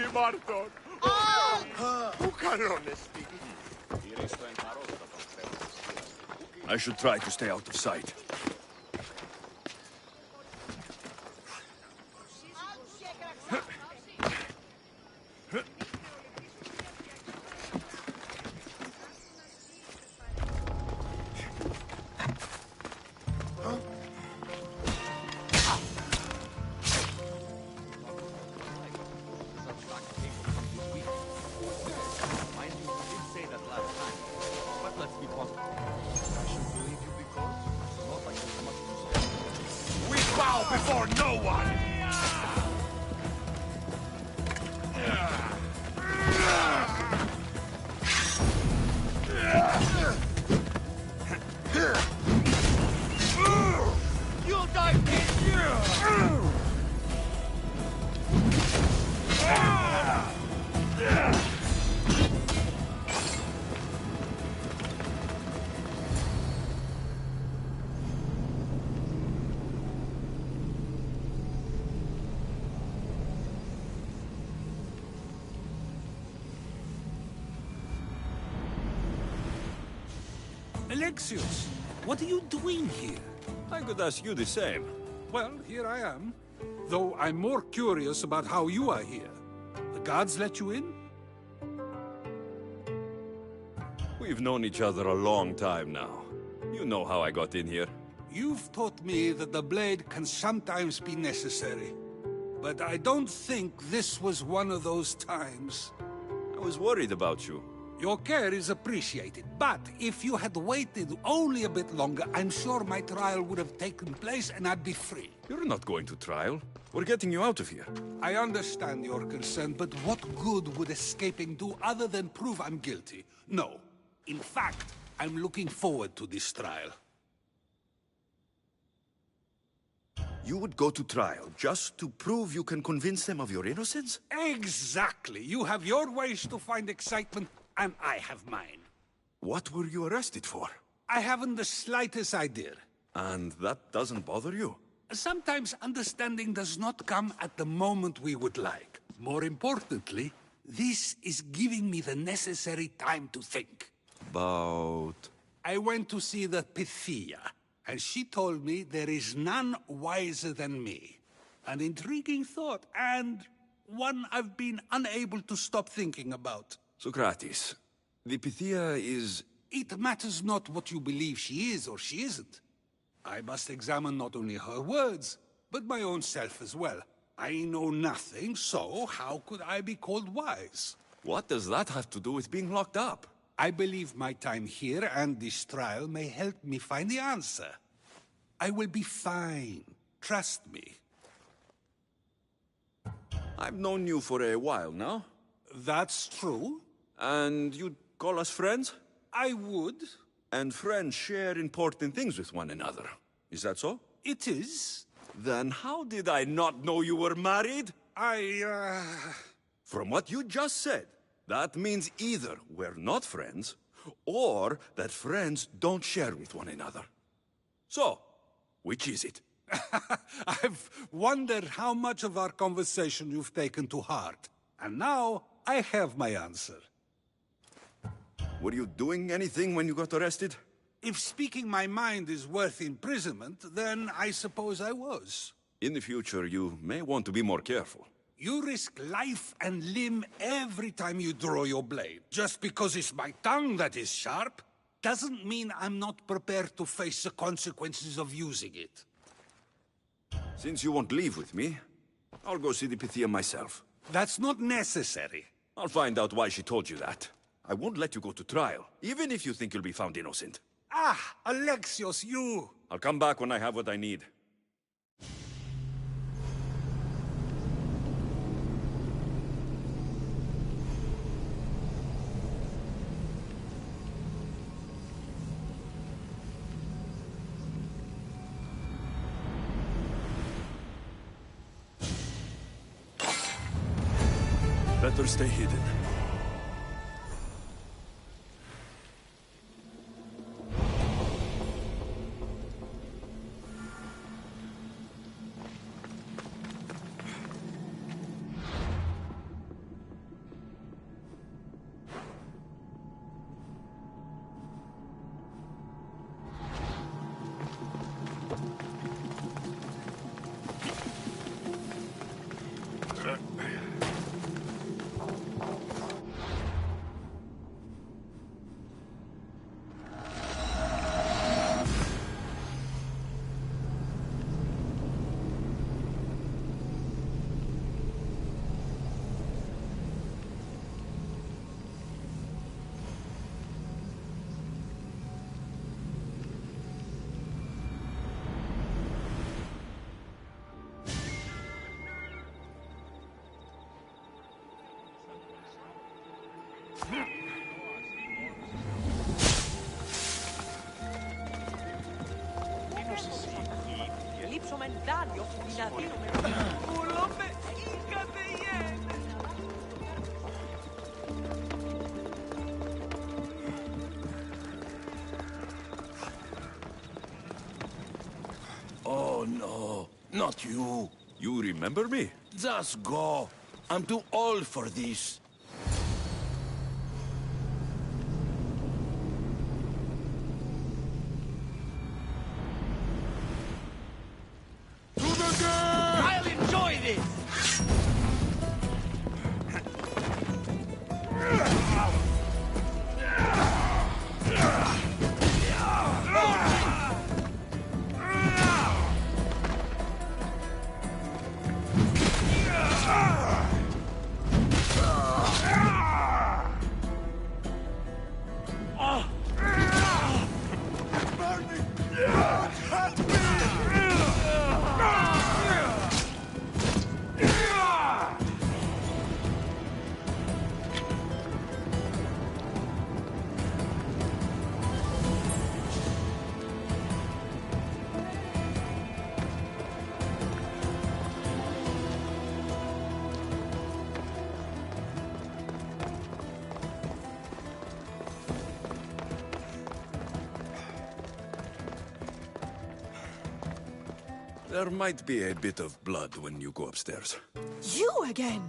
Speaker 5: Ήμαρτον! Πού κανόνεσαι?
Speaker 7: I should try to stay out of sight.
Speaker 5: Before no one!
Speaker 9: You'll die,
Speaker 13: Alexios, what are you doing here?
Speaker 7: I could ask you the same.
Speaker 13: Well, here I am. Though I'm more curious about how you are here. The guards let you in?
Speaker 7: We've known each other a long time now. You know how I got in here.
Speaker 13: You've taught me that the blade can sometimes be necessary. But I don't think this was one of those times.
Speaker 7: I was worried about you.
Speaker 13: Your care is appreciated, but if you had waited only a bit longer, I'm sure my trial would have taken place and I'd be free.
Speaker 7: You're not going to trial. We're getting you out of here.
Speaker 13: I understand your concern, but what good would escaping do other than prove I'm guilty? No. In fact, I'm looking forward to this trial.
Speaker 7: You would go to trial just to prove you can convince them of your innocence?
Speaker 13: Exactly. You have your ways to find excitement, and I have mine.
Speaker 7: What were you arrested for?
Speaker 13: I haven't the slightest idea.
Speaker 7: And that doesn't bother you?
Speaker 13: Sometimes understanding does not come at the moment we would like. More importantly, this is giving me the necessary time to think.
Speaker 7: About
Speaker 13: I went to see the Pythia, and she told me there is none wiser than me. An intriguing thought, and one I've been unable to stop thinking about.
Speaker 7: Socrates, the Pythia is...
Speaker 13: It matters not what you believe she is or she isn't. I must examine not only her words, but my own self as well. I know nothing, so how could I be called wise?
Speaker 7: What does that have to do with being locked up?
Speaker 13: I believe my time here and this trial may help me find the answer. I will be fine. Trust me.
Speaker 7: I've known you for a while now.
Speaker 13: That's true.
Speaker 7: And you'd call us friends?
Speaker 13: I would.
Speaker 7: And friends share important things with one another. Is that so?
Speaker 13: It is.
Speaker 7: Then how did I not know you were married? From what you just said, that means either we're not friends, or that friends don't share with one another. So, which is it?
Speaker 13: I've wondered how much of our conversation you've taken to heart. And now, I have my answer.
Speaker 7: Were you doing anything when you got arrested?
Speaker 13: If speaking my mind is worth imprisonment, then I suppose I was.
Speaker 7: In the future, you may want to be more careful.
Speaker 13: You risk life and limb every time you draw your blade. Just because it's my tongue that is sharp, doesn't mean I'm not prepared to face the consequences of using it.
Speaker 7: Since you won't leave with me, I'll go see the Pythia myself.
Speaker 13: That's not necessary.
Speaker 7: I'll find out why she told you that. I won't let you go to trial, even if you think you'll be found innocent.
Speaker 13: Ah, Alexios, you!
Speaker 7: I'll come back when I have what I need. Better stay hidden.
Speaker 14: Oh no, not you.
Speaker 7: You remember me?
Speaker 14: Just go. I'm too old for this.
Speaker 6: I'll enjoy this!
Speaker 7: There might be a bit of blood when you go upstairs.
Speaker 15: You again?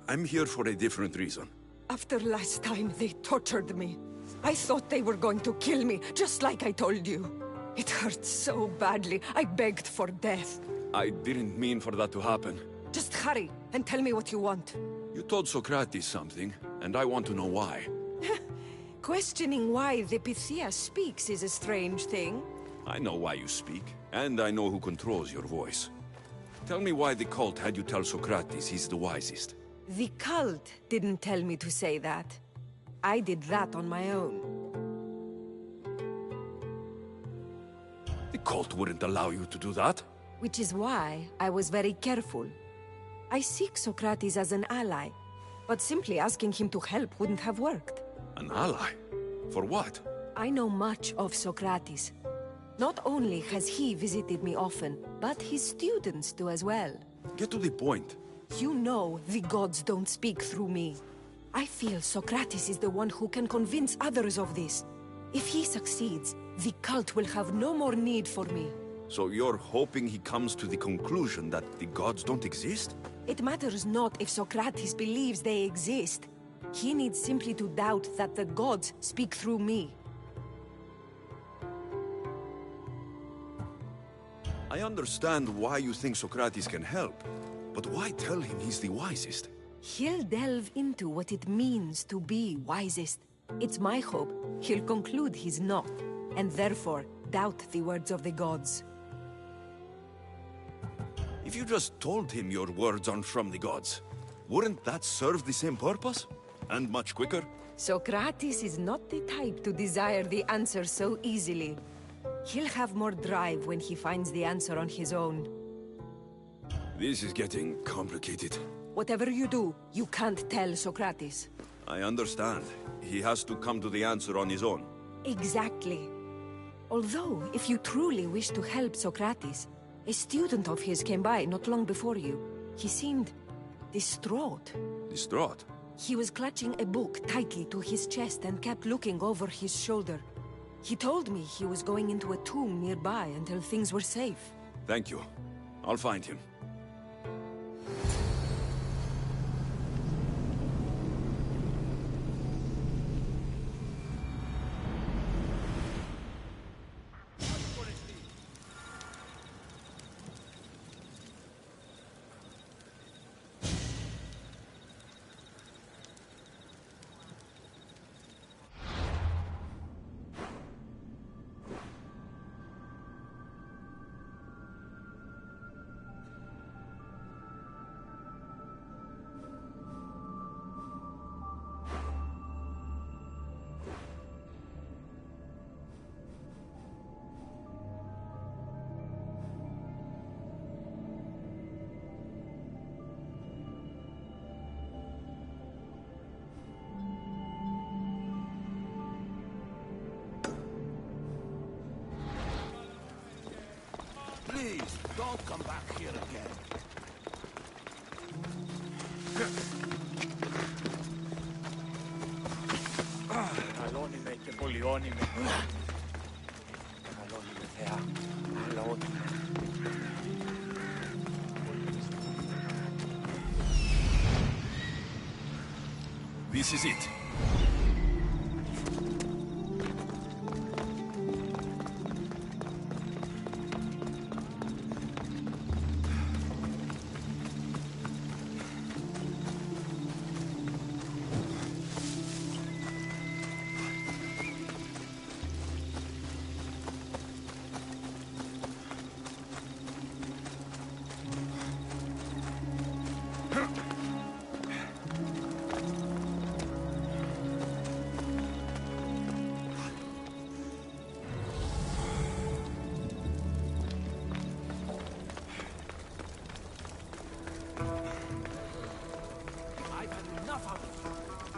Speaker 7: I'm here for a different reason.
Speaker 15: After last time, they tortured me.
Speaker 4: I thought they were going to kill me, just like I told you. It hurt so badly, I begged for death.
Speaker 7: I didn't mean for that to happen.
Speaker 4: Just hurry, and tell me what you want.
Speaker 7: You told Socrates something, and I want to know why.
Speaker 4: Questioning why the Pythia speaks is a strange thing.
Speaker 7: I know why you speak, and I know who controls your voice. Tell me why the cult had you tell Socrates he's the wisest.
Speaker 4: The cult didn't tell me to say that. I did that on my own.
Speaker 7: The cult wouldn't allow you to do that.
Speaker 4: Which is why I was very careful. I seek Socrates as an ally, but simply asking him to help wouldn't have worked.
Speaker 7: An ally? For what?
Speaker 4: I know much of Socrates. Not only has he visited me often, but his students do as well.
Speaker 7: Get to the point.
Speaker 4: You know the gods don't speak through me. I feel Socrates is the one who can convince others of this. If he succeeds, the cult will have no more need for me.
Speaker 7: So you're hoping he comes to the conclusion that the gods don't exist?
Speaker 4: It matters not if Socrates believes they exist. He needs simply to doubt that the gods speak through me.
Speaker 7: I understand why you think Socrates can help, but why tell him he's the wisest?
Speaker 4: He'll delve into what it means to be wisest. It's my hope he'll conclude he's not, and therefore doubt the words of the gods.
Speaker 7: If you just told him your words aren't from the gods, wouldn't that serve the same purpose? And much quicker?
Speaker 4: Socrates is not the type to desire the answer so easily. He'll have more drive when he finds the answer on his own.
Speaker 7: This is getting complicated.
Speaker 4: Whatever you do, you can't tell Socrates.
Speaker 7: I understand. He has to come to the answer on his own.
Speaker 4: Exactly. Although, if you truly wish to help Socrates, a student of his came by not long before you. He seemed distraught.
Speaker 7: Distraught?
Speaker 4: He was clutching a book tightly to his chest and kept looking over his shoulder. He told me he was going into a tomb nearby until things were safe.
Speaker 7: Thank you. I'll find him.
Speaker 14: Please, don't come back here again.
Speaker 9: Καλώνει με και πολιώνει με. Καλώνει με θεά. Καλώνει με.
Speaker 7: This is it.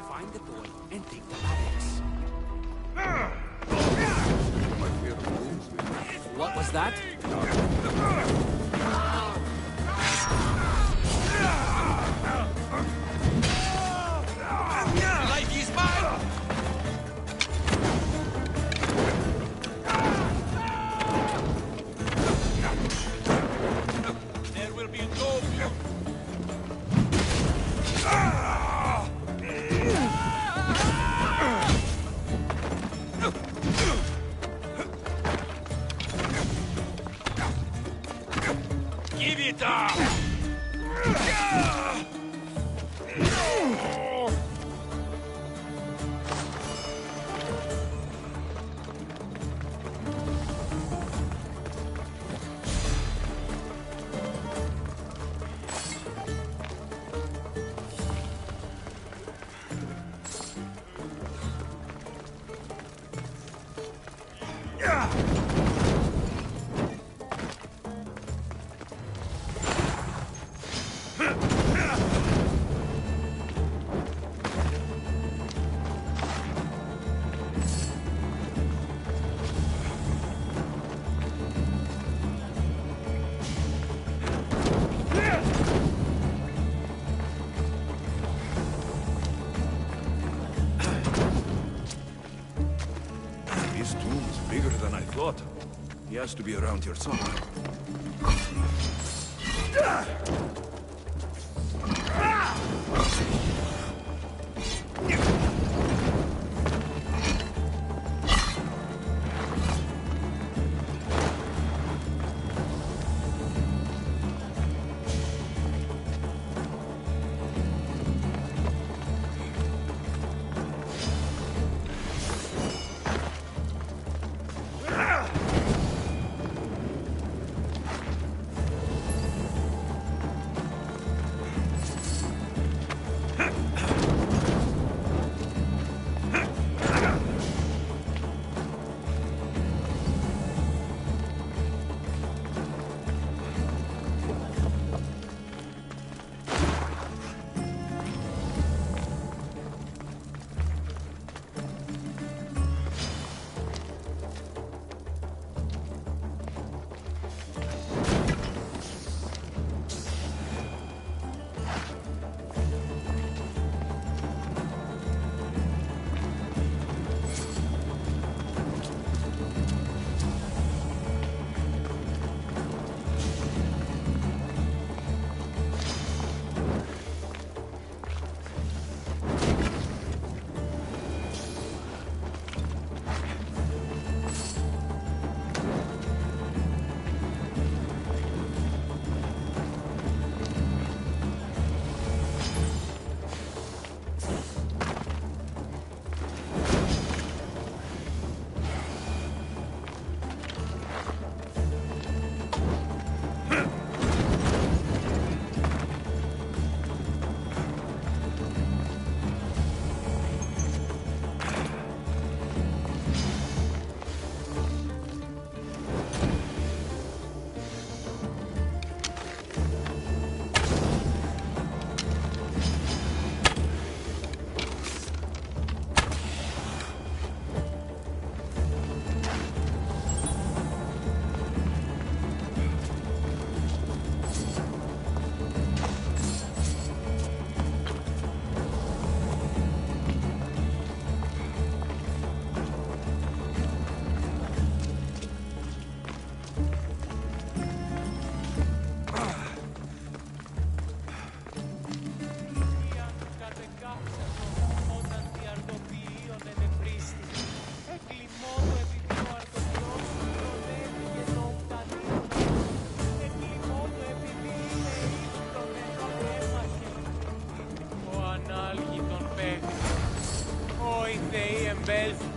Speaker 11: Find the boy and take the axe. What was that? Like he's mine! There will be no fear.
Speaker 3: Give it up!
Speaker 7: This tomb's bigger than I thought. He has to be around here somewhere.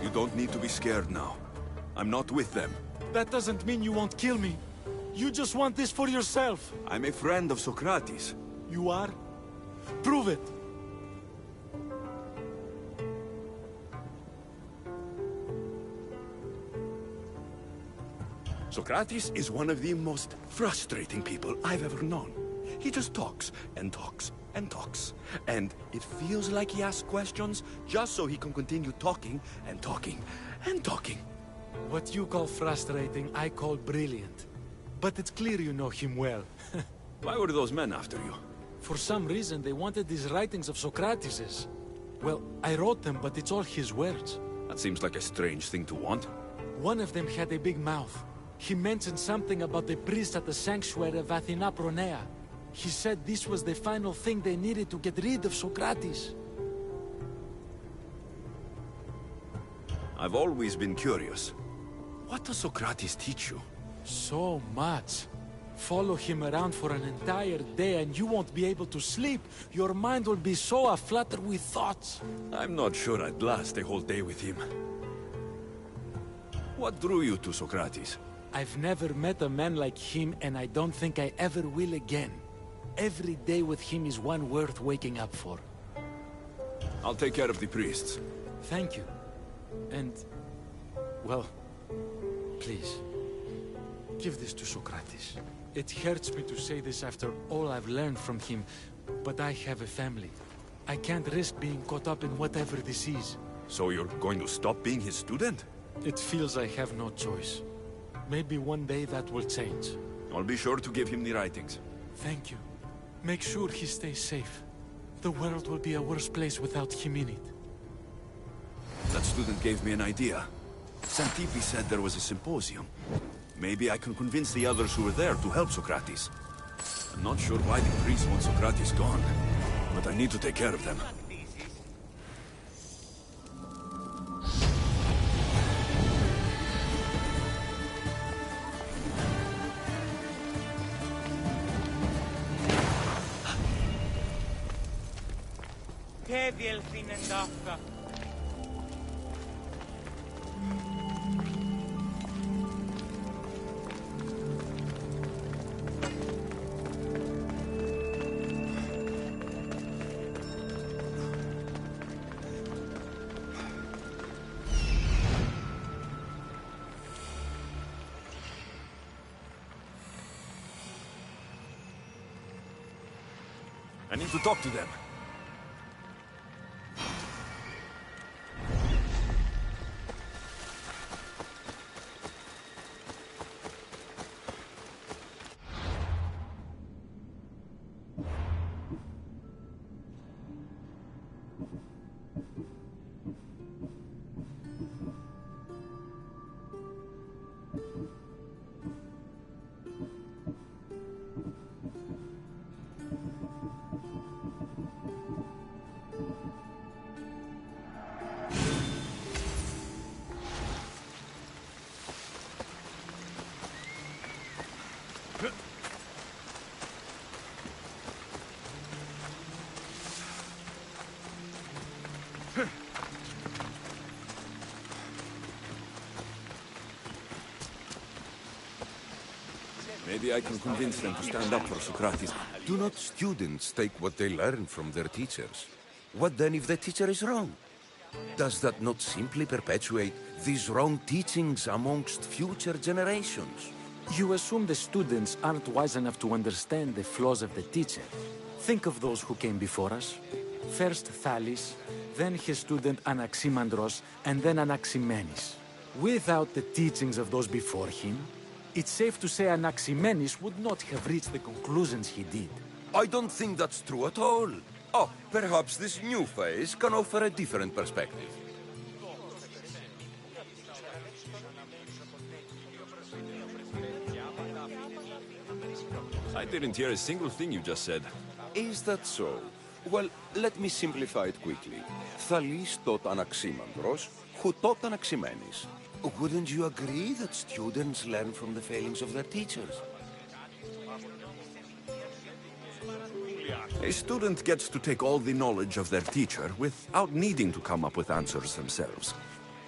Speaker 7: You don't need to be scared now. I'm not with them.
Speaker 1: That doesn't mean you won't kill me. You just want this for yourself.
Speaker 7: I'm a friend of Socrates.
Speaker 1: You are? Prove it.
Speaker 7: Socrates is one of the most frustrating people I've ever known. He just talks and talks and talks. And it feels like he asks questions just so he can continue talking and talking and talking.
Speaker 1: What you call frustrating, I call brilliant. But it's clear you know him well.
Speaker 7: Why were those men after you?
Speaker 1: For some reason, they wanted these writings of Socrates's. Well, I wrote them, but it's all his words.
Speaker 7: That seems like a strange thing to want.
Speaker 1: One of them had a big mouth. He mentioned something about the priest at the sanctuary of Athena Pronea. He said this was the final thing they needed to get rid of Socrates.
Speaker 7: I've always been curious. What does Socrates teach you?
Speaker 1: So much. Follow him around for an entire day and you won't be able to sleep. Your mind will be so aflutter with thoughts.
Speaker 7: I'm not sure I'd last a whole day with him. What drew you to Socrates?
Speaker 1: I've never met a man like him, and I don't think I ever will again. Every day with him is one worth waking up for.
Speaker 7: I'll take care of the priests.
Speaker 1: Thank you. And, well, please, give this to Socrates. It hurts me to say this after all I've learned from him, but I have a family. I can't risk being caught up in whatever this is.
Speaker 7: So you're going to stop being his student?
Speaker 1: It feels I have no choice. Maybe one day that will change.
Speaker 7: I'll be sure to give him the writings.
Speaker 1: Thank you. Make sure he stays safe. The world will be a worse place without him in it.
Speaker 7: That student gave me an idea. Xantippe said there was a symposium. Maybe I can convince the others who were there to help Socrates. I'm not sure why the priests want Socrates gone, but I need to take care of them.
Speaker 9: Και διελθύνε ταύτα.
Speaker 7: I need to talk to them. Maybe I can convince them to stand up for Socrates.
Speaker 14: Do not students take what they learn from their teachers? What then if the teacher is wrong? Does that not simply perpetuate these wrong teachings amongst future generations?
Speaker 1: You assume the students aren't wise enough to understand the flaws of the teacher. Think of those who came before us. First Thales, then his student Anaximandros, and then Anaximenes. Without the teachings of those before him, it's safe to say Anaximenes would not have reached the conclusions he did.
Speaker 14: I don't think that's true at all. Oh, perhaps this new phase can offer a different perspective.
Speaker 7: I didn't hear a single thing you just said.
Speaker 14: Is that so? Well, let me simplify it quickly. Thales taught Anaximandros, who taught Anaximenes. Wouldn't you agree that students learn from the failings of their teachers?
Speaker 7: A student gets to take all the knowledge of their teacher without needing to come up with answers themselves.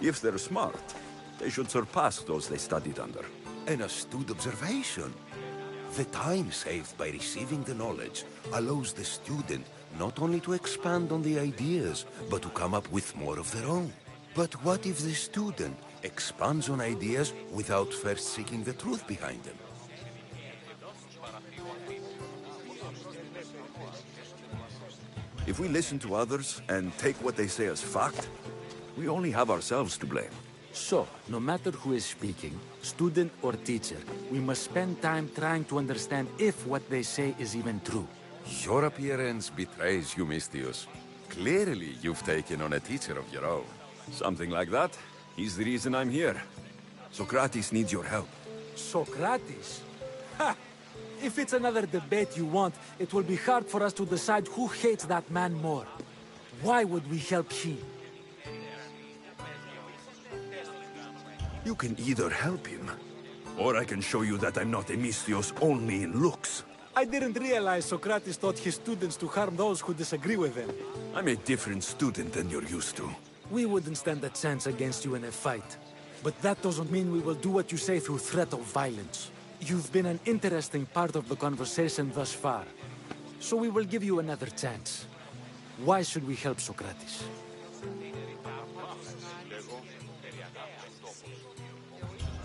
Speaker 7: If they're smart, they should surpass those they studied under.
Speaker 14: An astute observation. The time saved by receiving the knowledge allows the student not only to expand on the ideas, but to come up with more of their own. But what if the student expands on ideas without first seeking the truth behind them?
Speaker 7: If we listen to others and take what they say as fact, we only have ourselves to blame.
Speaker 1: So, no matter who is speaking, student or teacher, we must spend time trying to understand if what they say is even true.
Speaker 14: Your appearance betrays you, Misthios. Clearly, you've taken on a teacher of your own.
Speaker 7: Something like that. He's the reason I'm here. Socrates needs your help.
Speaker 1: Socrates? Ha! If it's another debate you want, it will be hard for us to decide who hates that man more. Why would we help him?
Speaker 7: You can either help him, Or I can show you that I'm not a Misthios only in looks.
Speaker 1: I didn't realize Socrates taught his students to harm those who disagree with them.
Speaker 7: I'm a different student than you're used to.
Speaker 1: We wouldn't stand a chance against you in a fight. But that doesn't mean we will do what you say through threat of violence. You've been an interesting part of the conversation thus far. So we will give you another chance. Why should we help Socrates?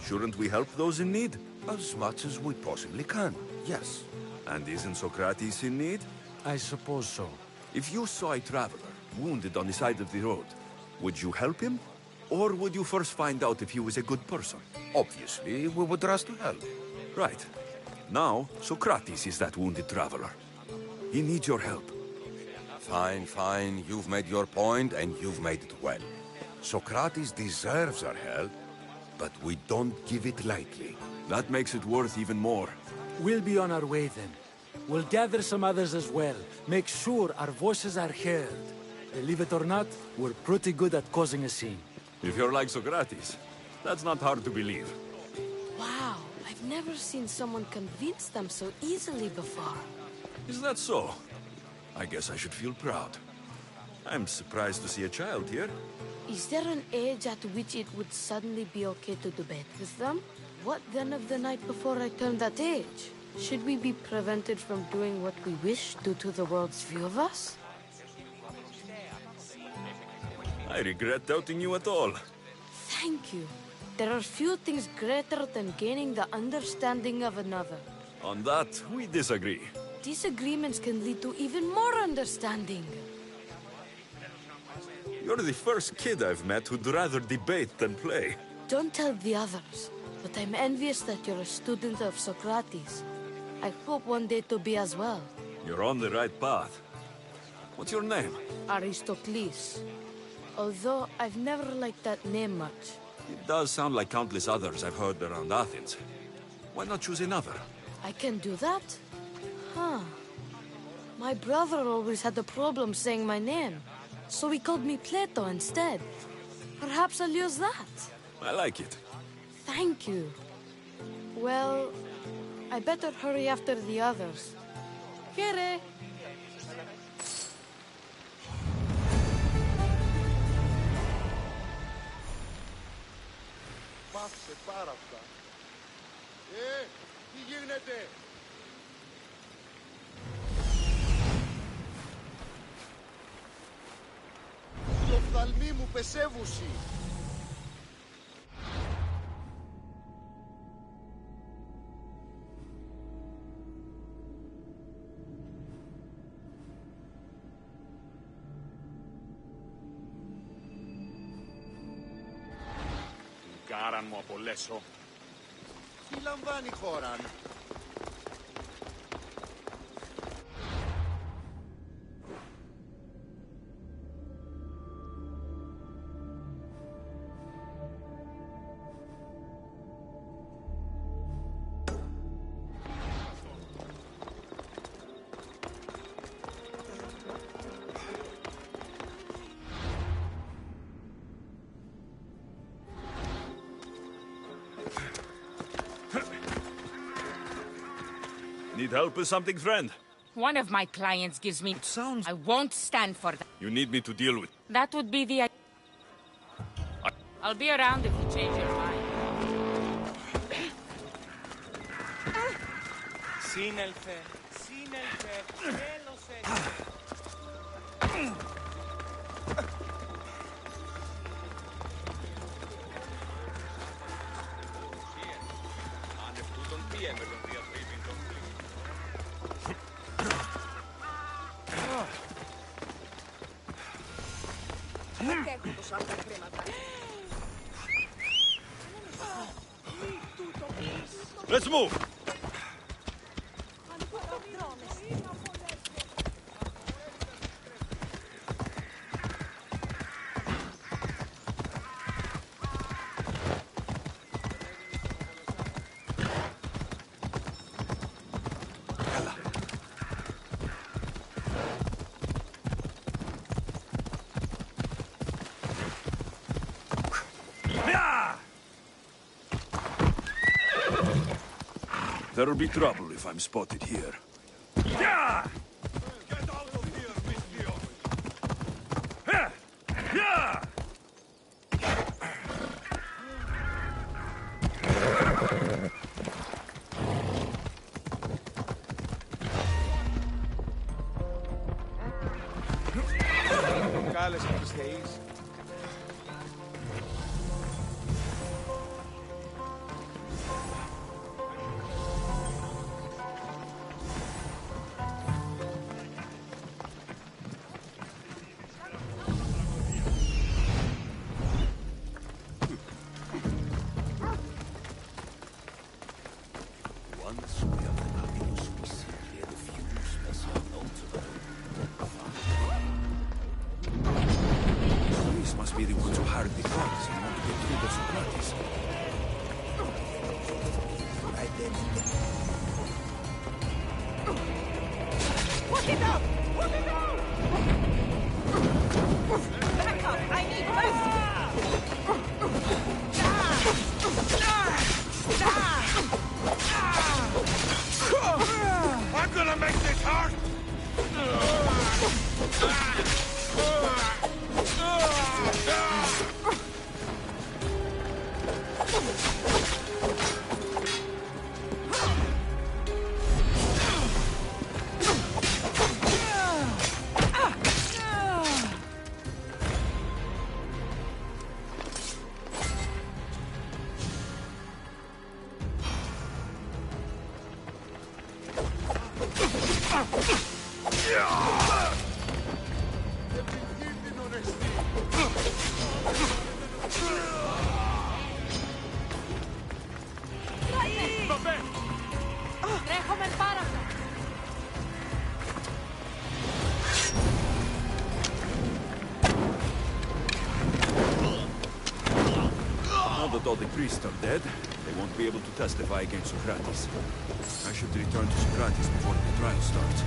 Speaker 7: Shouldn't we help those in need?
Speaker 14: As much as we possibly can, yes.
Speaker 7: And isn't Socrates in need?
Speaker 1: I suppose so.
Speaker 7: If you saw a traveler wounded on the side of the road, would you help him? Or would you first find out if he was a good person?
Speaker 14: Obviously, we would rush to help.
Speaker 7: Right. Now, Socrates is that wounded traveler. He needs your help.
Speaker 14: Fine, fine. You've made your point, and you've made it well. Socrates deserves our help, but we don't give it lightly.
Speaker 7: That makes it worth even more.
Speaker 1: We'll be on our way then. We'll gather some others as well. Make sure our voices are heard. Believe it or not, we're pretty good at causing a scene.
Speaker 7: If you're like Socrates, that's not hard to believe.
Speaker 15: Wow, I've never seen someone convince them so easily before.
Speaker 7: Is that so? I guess I should feel proud. I'm surprised to see a child here.
Speaker 15: Is there an age at which it would suddenly be okay to debate with them? What then of the night before I turned that age? Should we be prevented from doing what we wish due to the world's view of us?
Speaker 7: I regret doubting you at all.
Speaker 15: Thank you. There are few things greater than gaining the understanding of another.
Speaker 7: On that, we disagree.
Speaker 15: Disagreements can lead to even more understanding.
Speaker 7: You're the first kid I've met who'd rather debate than play.
Speaker 15: Don't tell the others, but I'm envious that you're a student of Socrates. I hope one day to be as well.
Speaker 7: You're on the right path. What's your name?
Speaker 15: Aristocles. Although I've never liked that name much.
Speaker 7: It does sound like countless others I've heard around Athens. Why not choose another?
Speaker 15: I can do that? Huh. My brother always had a problem saying my name, so he called me Plato instead. Perhaps I'll use that.
Speaker 7: I like it.
Speaker 15: Thank you. Well, I better hurry after the others. Here.
Speaker 6: Πάψε πάρα αυτά. Τι γίνεται? Οι οφθαλμοί μου πεσεύουσι.
Speaker 11: Κάραν μου απολέσω.
Speaker 6: Τι λαμβάνει η χώρα?
Speaker 7: Need help with something, friend?
Speaker 16: One of my clients gives me... I won't stand for that.
Speaker 7: You need me to deal with...
Speaker 16: That would be the... I'll be around if you change your mind.
Speaker 9: Σύνελθε, σύνελθε, τέλος
Speaker 7: Let's move! There'll be trouble if I'm spotted here.
Speaker 3: Yeah! Get out of here, Misthios! Yeah! Yeah!
Speaker 11: Κάλεσε τους θεείς.
Speaker 14: Once we have the Navios, we see clear the fuse that's unknown to them.
Speaker 7: These must be the ones who hired the guards and want to get rid of Socrates.
Speaker 6: Right then.
Speaker 12: Put it up! Put it up! Back up! I need rest!
Speaker 3: I'm gonna make this hurt!
Speaker 16: Τρέχομαι πάραχα.
Speaker 7: Now that all the priests are dead, they won't be able to testify against Socrates. I should return to Socrates before the trial starts.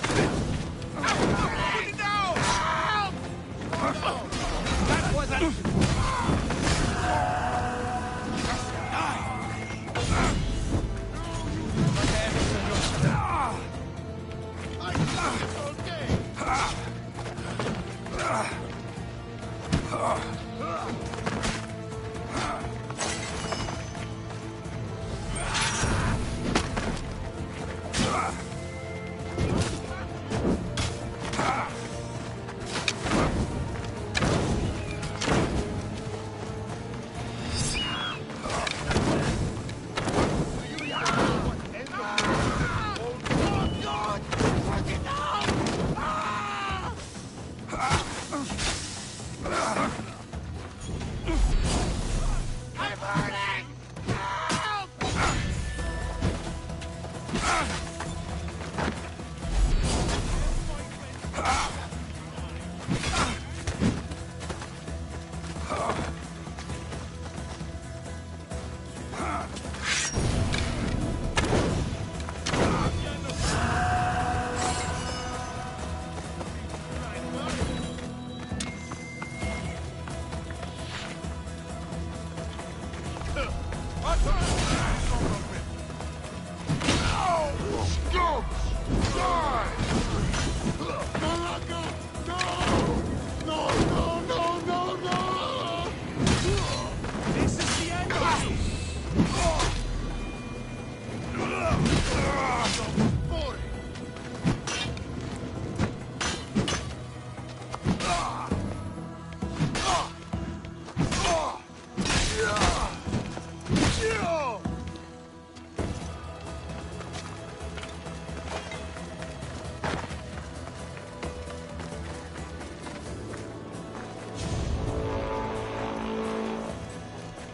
Speaker 6: Put it down! That wasn't...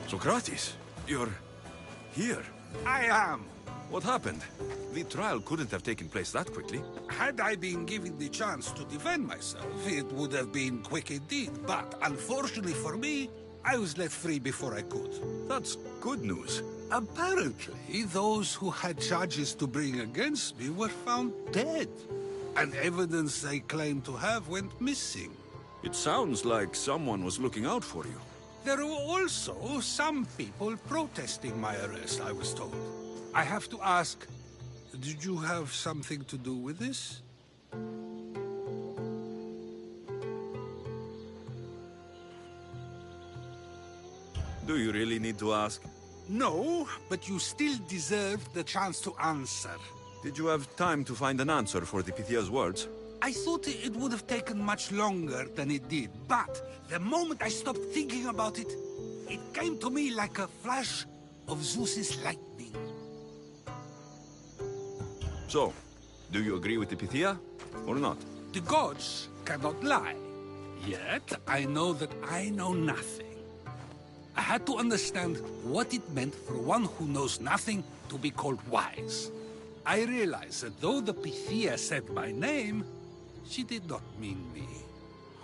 Speaker 7: Socrates, you're here.
Speaker 13: I am.
Speaker 7: What happened? The trial couldn't have taken place that quickly.
Speaker 13: Had I been given the chance to defend myself, it would have been quick indeed. But unfortunately for me, I was let free before I could.
Speaker 7: That's good news.
Speaker 13: Apparently, those who had charges to bring against me were found dead. And evidence they claimed to have went missing.
Speaker 7: It sounds like someone was looking out for you.
Speaker 13: There were also some people protesting my arrest, I was told. I have to ask, did you have something to do with this?
Speaker 7: Do you really need to ask?
Speaker 13: No, but you still deserve the chance to answer.
Speaker 7: Did you have time to find an answer for the Pythia's words?
Speaker 13: I thought it would have taken much longer than it did, but the moment I stopped thinking about it, it came to me like a flash of Zeus's lightning.
Speaker 7: So, do you agree with the Pythia, or not?
Speaker 13: The gods cannot lie. Yet, I know that I know nothing. I had to understand what it meant for one who knows nothing to be called wise. I realized that though the Pythia said my name, she did not mean me.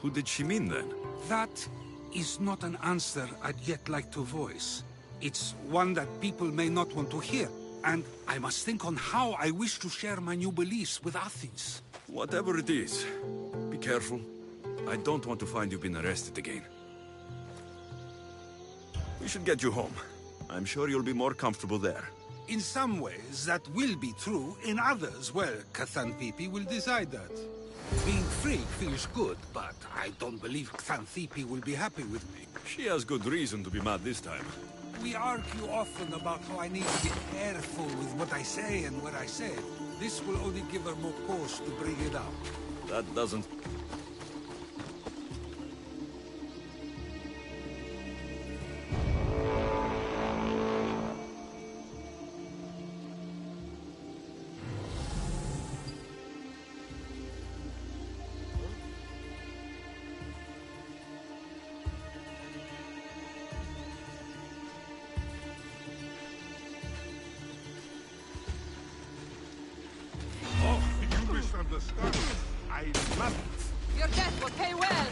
Speaker 7: Who did she mean then?
Speaker 13: That is not an answer I'd yet like to voice. It's one that people may not want to hear, and I must think on how I wish to share my new beliefs with Athens.
Speaker 7: Whatever it is, be careful. I don't want to find you've been arrested again. We should get you home. I'm sure you'll be more comfortable there.
Speaker 13: In some ways, that will be true. In others, well, Xanthippe will decide that. Being free feels good, but I don't believe Xanthippe will be happy with me.
Speaker 7: She has good reason to be mad this time.
Speaker 13: We argue often about how I need to be careful with what I say and where I say it. This will only give her more cause to bring it up.
Speaker 7: That doesn't...
Speaker 5: I love it.
Speaker 4: Your death will pay well.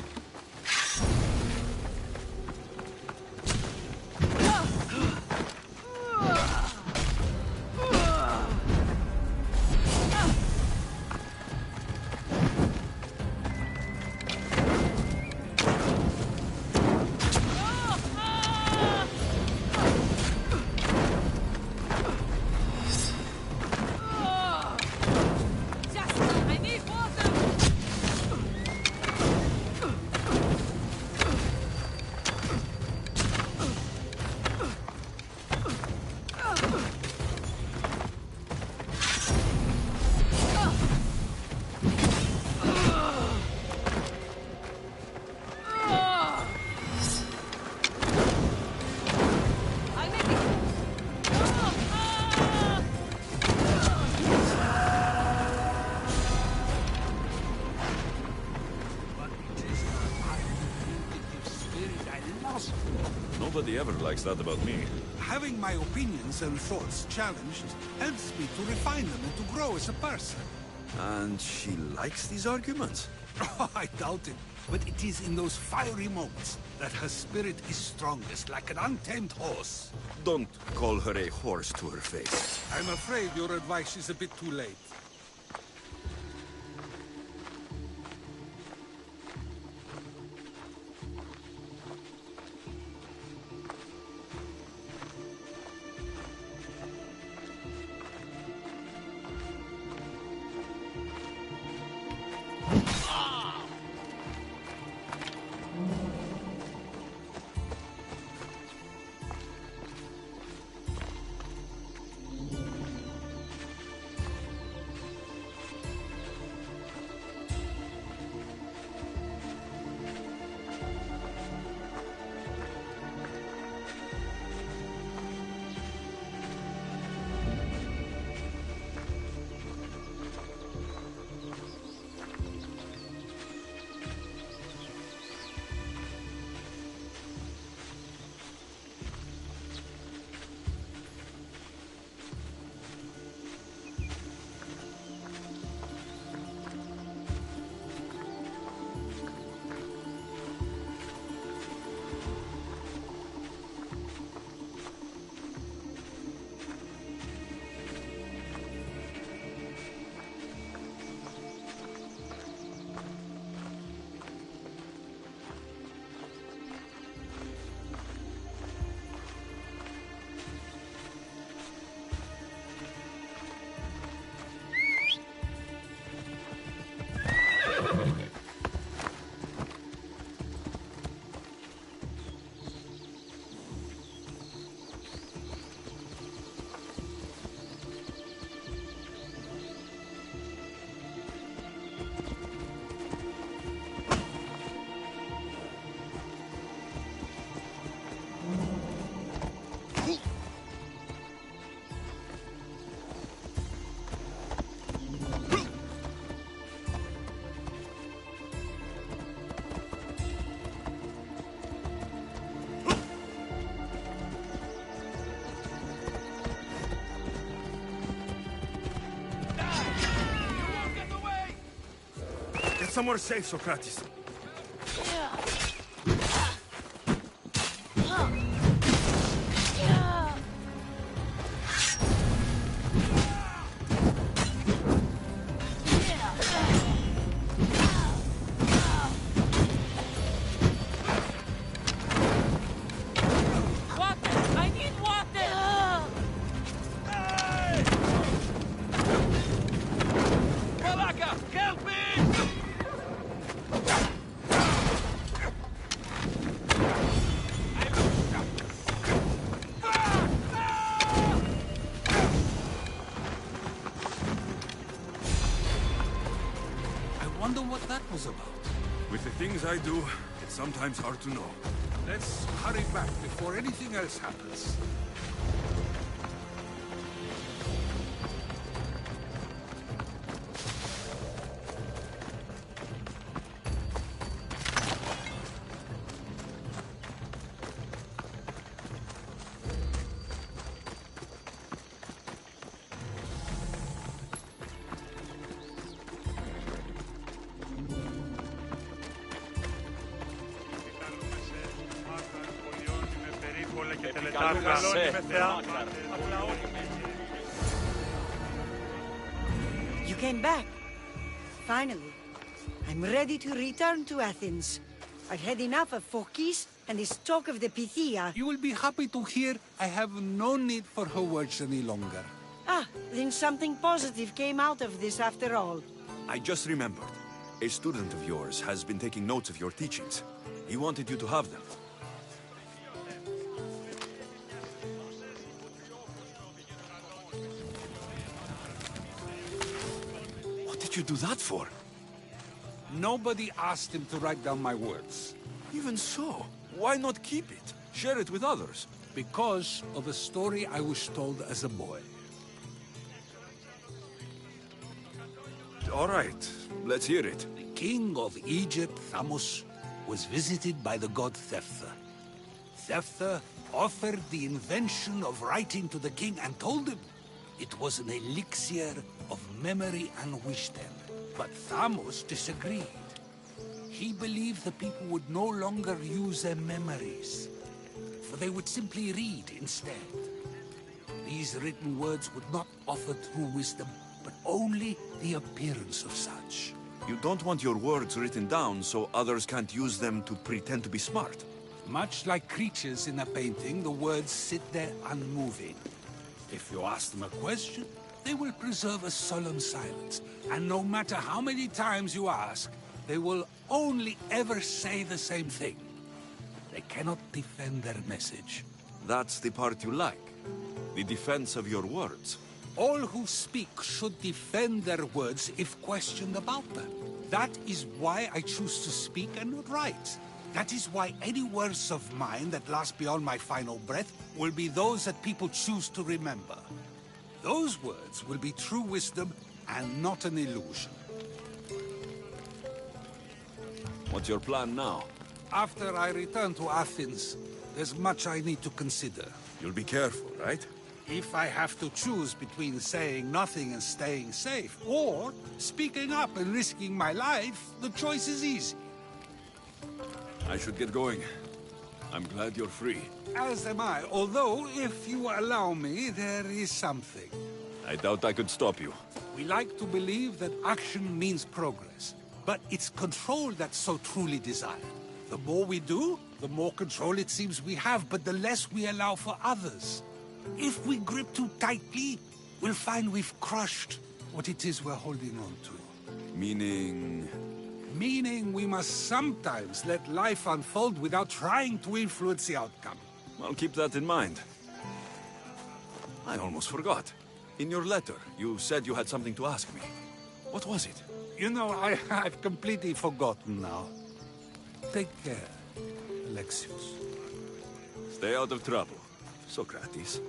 Speaker 3: Nobody ever likes that about me.
Speaker 13: Having my opinions and thoughts challenged helps me to refine them and to grow as a person.
Speaker 7: And she likes these arguments?
Speaker 13: Oh, I doubt it. But it is in those fiery moments that her spirit is strongest, like an untamed horse.
Speaker 7: Don't call her a horse to her face.
Speaker 13: I'm afraid your advice is a bit too late.
Speaker 7: Somewhere safe, Socrates. With the things I do, it's sometimes hard to know.
Speaker 13: Let's hurry back before anything else happens.
Speaker 12: You came back. Finally. I'm ready to return to Athens. I've had enough of Phokis and this talk of the Pythia.
Speaker 13: You will be happy to hear I have no need for her words any longer.
Speaker 12: Ah, then something positive came out of this after all.
Speaker 7: I just remembered. A student of yours has been taking notes of your teachings. He wanted you to have them. What did you do that for?
Speaker 13: Nobody asked him to write down my words.
Speaker 7: Even so, why not keep it? Share it with others.
Speaker 13: Because of a story I was told as a boy.
Speaker 7: All right, let's hear it.
Speaker 13: The king of Egypt, Thamos, was visited by the god Thephtha. Zephyr offered the invention of writing to the king and told him it was an elixir of memory and wisdom. But Thamos disagreed. He believed the people would no longer use their memories, for they would simply read instead. These written words would not offer true wisdom, but only the appearance of such.
Speaker 7: You don't want your words written down so others can't use them to pretend to be smart.
Speaker 13: Much like creatures in a painting, the words sit there unmoving. If you ask them a question, they will preserve a solemn silence. And no matter how many times you ask, they will only ever say the same thing. They cannot defend their message.
Speaker 7: That's the part you like. The defense of your words.
Speaker 13: All who speak should defend their words if questioned about them. That is why I choose to speak and not write. That is why any words of mine that last beyond my final breath will be those that people choose to remember. Those words will be true wisdom and not an illusion.
Speaker 7: What's your plan now?
Speaker 13: After I return to Athens, there's much I need to consider.
Speaker 7: You'll be careful, right?
Speaker 13: If I have to choose between saying nothing and staying safe, or speaking up and risking my life, the choice is easy.
Speaker 7: I should get going. I'm glad you're free.
Speaker 13: As am I, although, if you allow me, there is something.
Speaker 7: I doubt I could stop you.
Speaker 13: We like to believe that action means progress, but it's control that's so truly desired. The more we do, the more control it seems we have, but the less we allow for others. If we grip too tightly, we'll find we've crushed what it is we're holding on to.
Speaker 7: Meaning...
Speaker 13: Meaning we must sometimes let life unfold without trying to influence the outcome.
Speaker 7: I'll keep that in mind. I almost forgot. In your letter, you said you had something to ask me. What was it?
Speaker 13: You know, I've completely forgotten now. Take care, Alexios.
Speaker 7: Stay out of trouble, Socrates.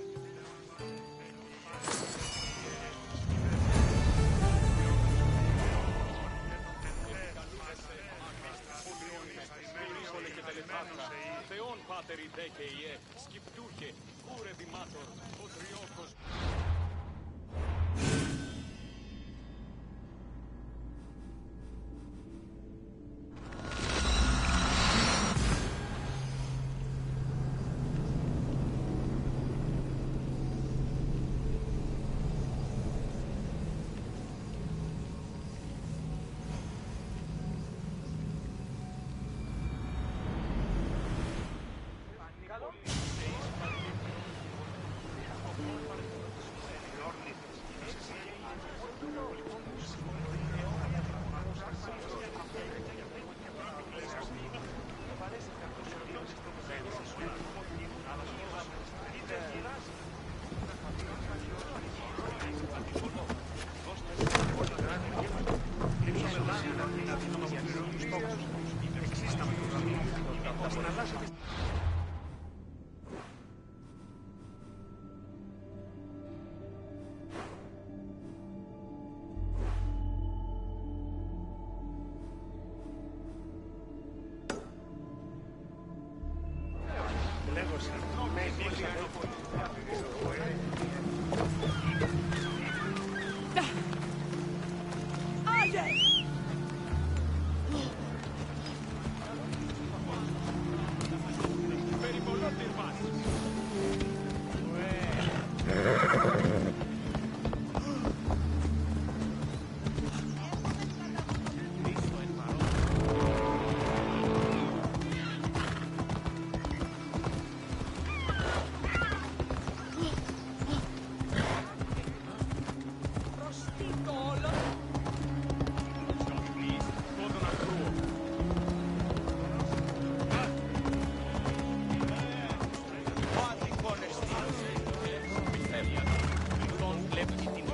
Speaker 11: Θεόν πάτερ ιδέ και ιέ, σκυπτούρκε, κούρε δημάτορ, ο τριόκος.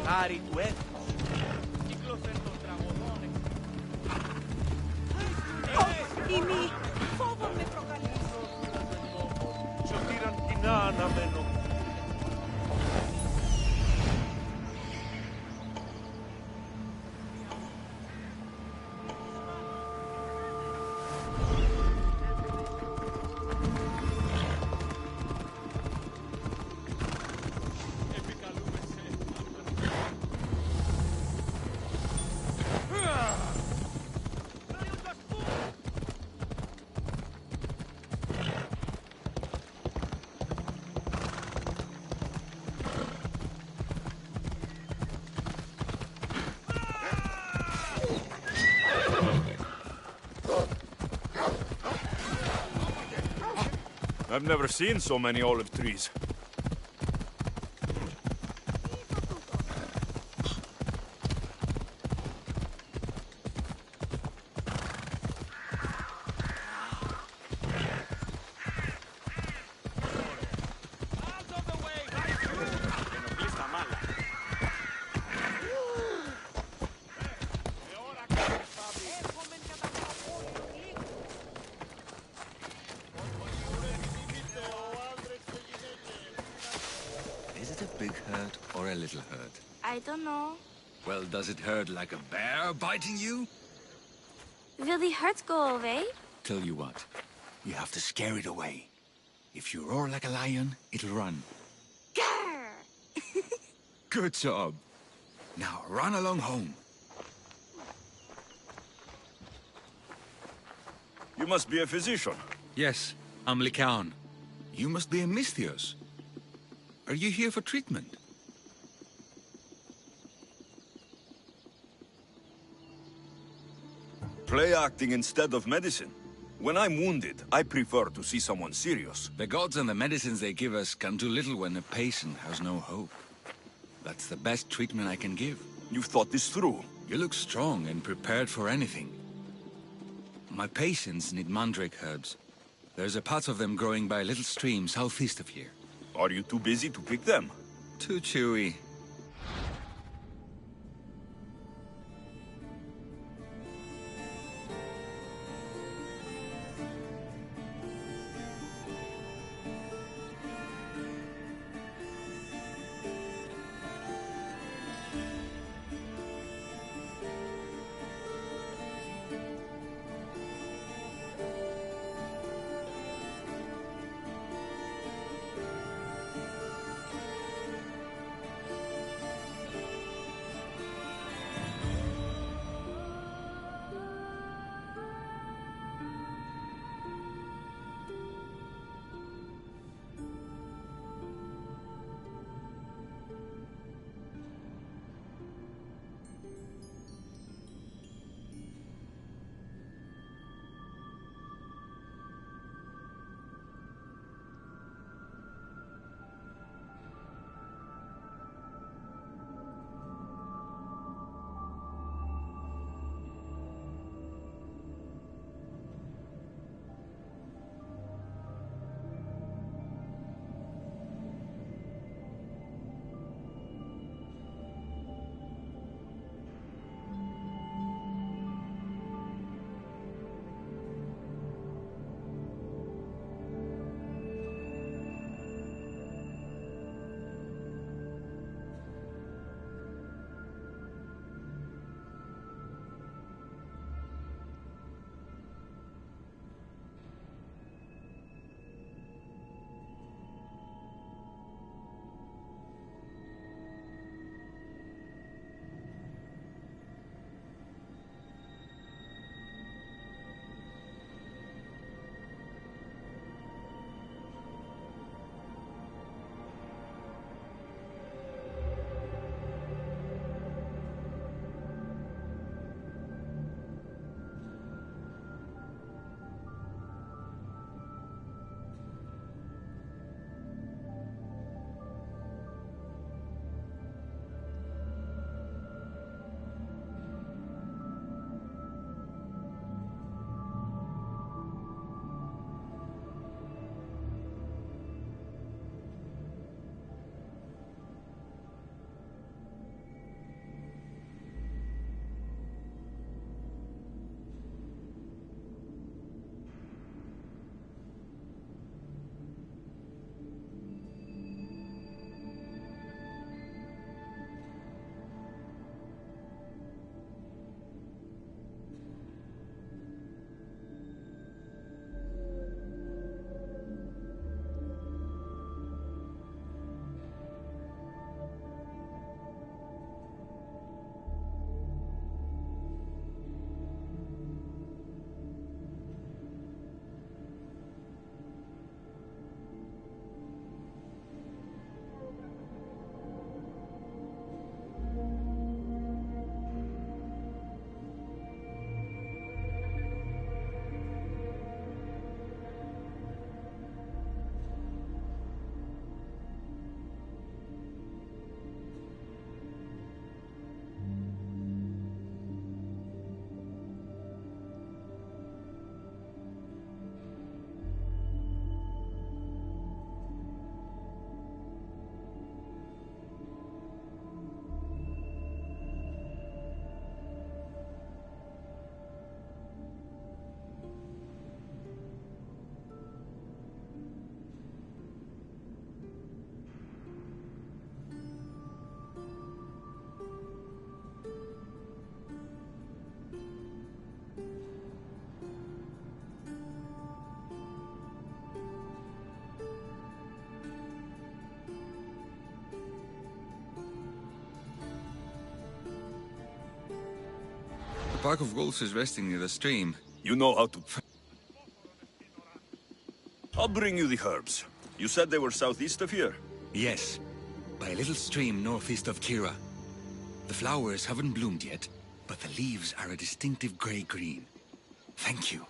Speaker 9: Χάρη του έθνους. Κύκλωθεν των τραγωδών.
Speaker 4: Ήμι, φόβο με προκαλείς.
Speaker 3: Σωτήραν κοινά αναμένω. I've never seen so many olive trees.
Speaker 17: Is it a big hurt or a little hurt?
Speaker 18: I don't know.
Speaker 17: Well, does it hurt like a bear biting you?
Speaker 18: Will the hurt go away?
Speaker 17: Tell you what, you have to scare it away. If you roar like a lion, it'll run.
Speaker 18: Grr!
Speaker 17: Good job. Now run along home.
Speaker 3: You must be a physician.
Speaker 17: Yes, I'm Lycaon. You must be a Misthios. Are you here for treatment?
Speaker 3: Play acting instead of medicine. When I'm wounded, I prefer to see someone serious.
Speaker 17: The gods and the medicines they give us can do little when a patient has no hope. That's the best treatment I can give.
Speaker 3: You've thought this through.
Speaker 17: You look strong and prepared for anything. My patients need mandrake herbs. There's a patch of them growing by a little stream southeast of here.
Speaker 3: Are you too busy to pick them?
Speaker 17: Too chewy. pack of wolves is resting near the stream.
Speaker 7: You know how to... I'll bring you the herbs. You said they were southeast of here?
Speaker 17: Yes, by a little stream northeast of Kira. The flowers haven't bloomed yet, but the leaves are a distinctive grey-green. Thank you.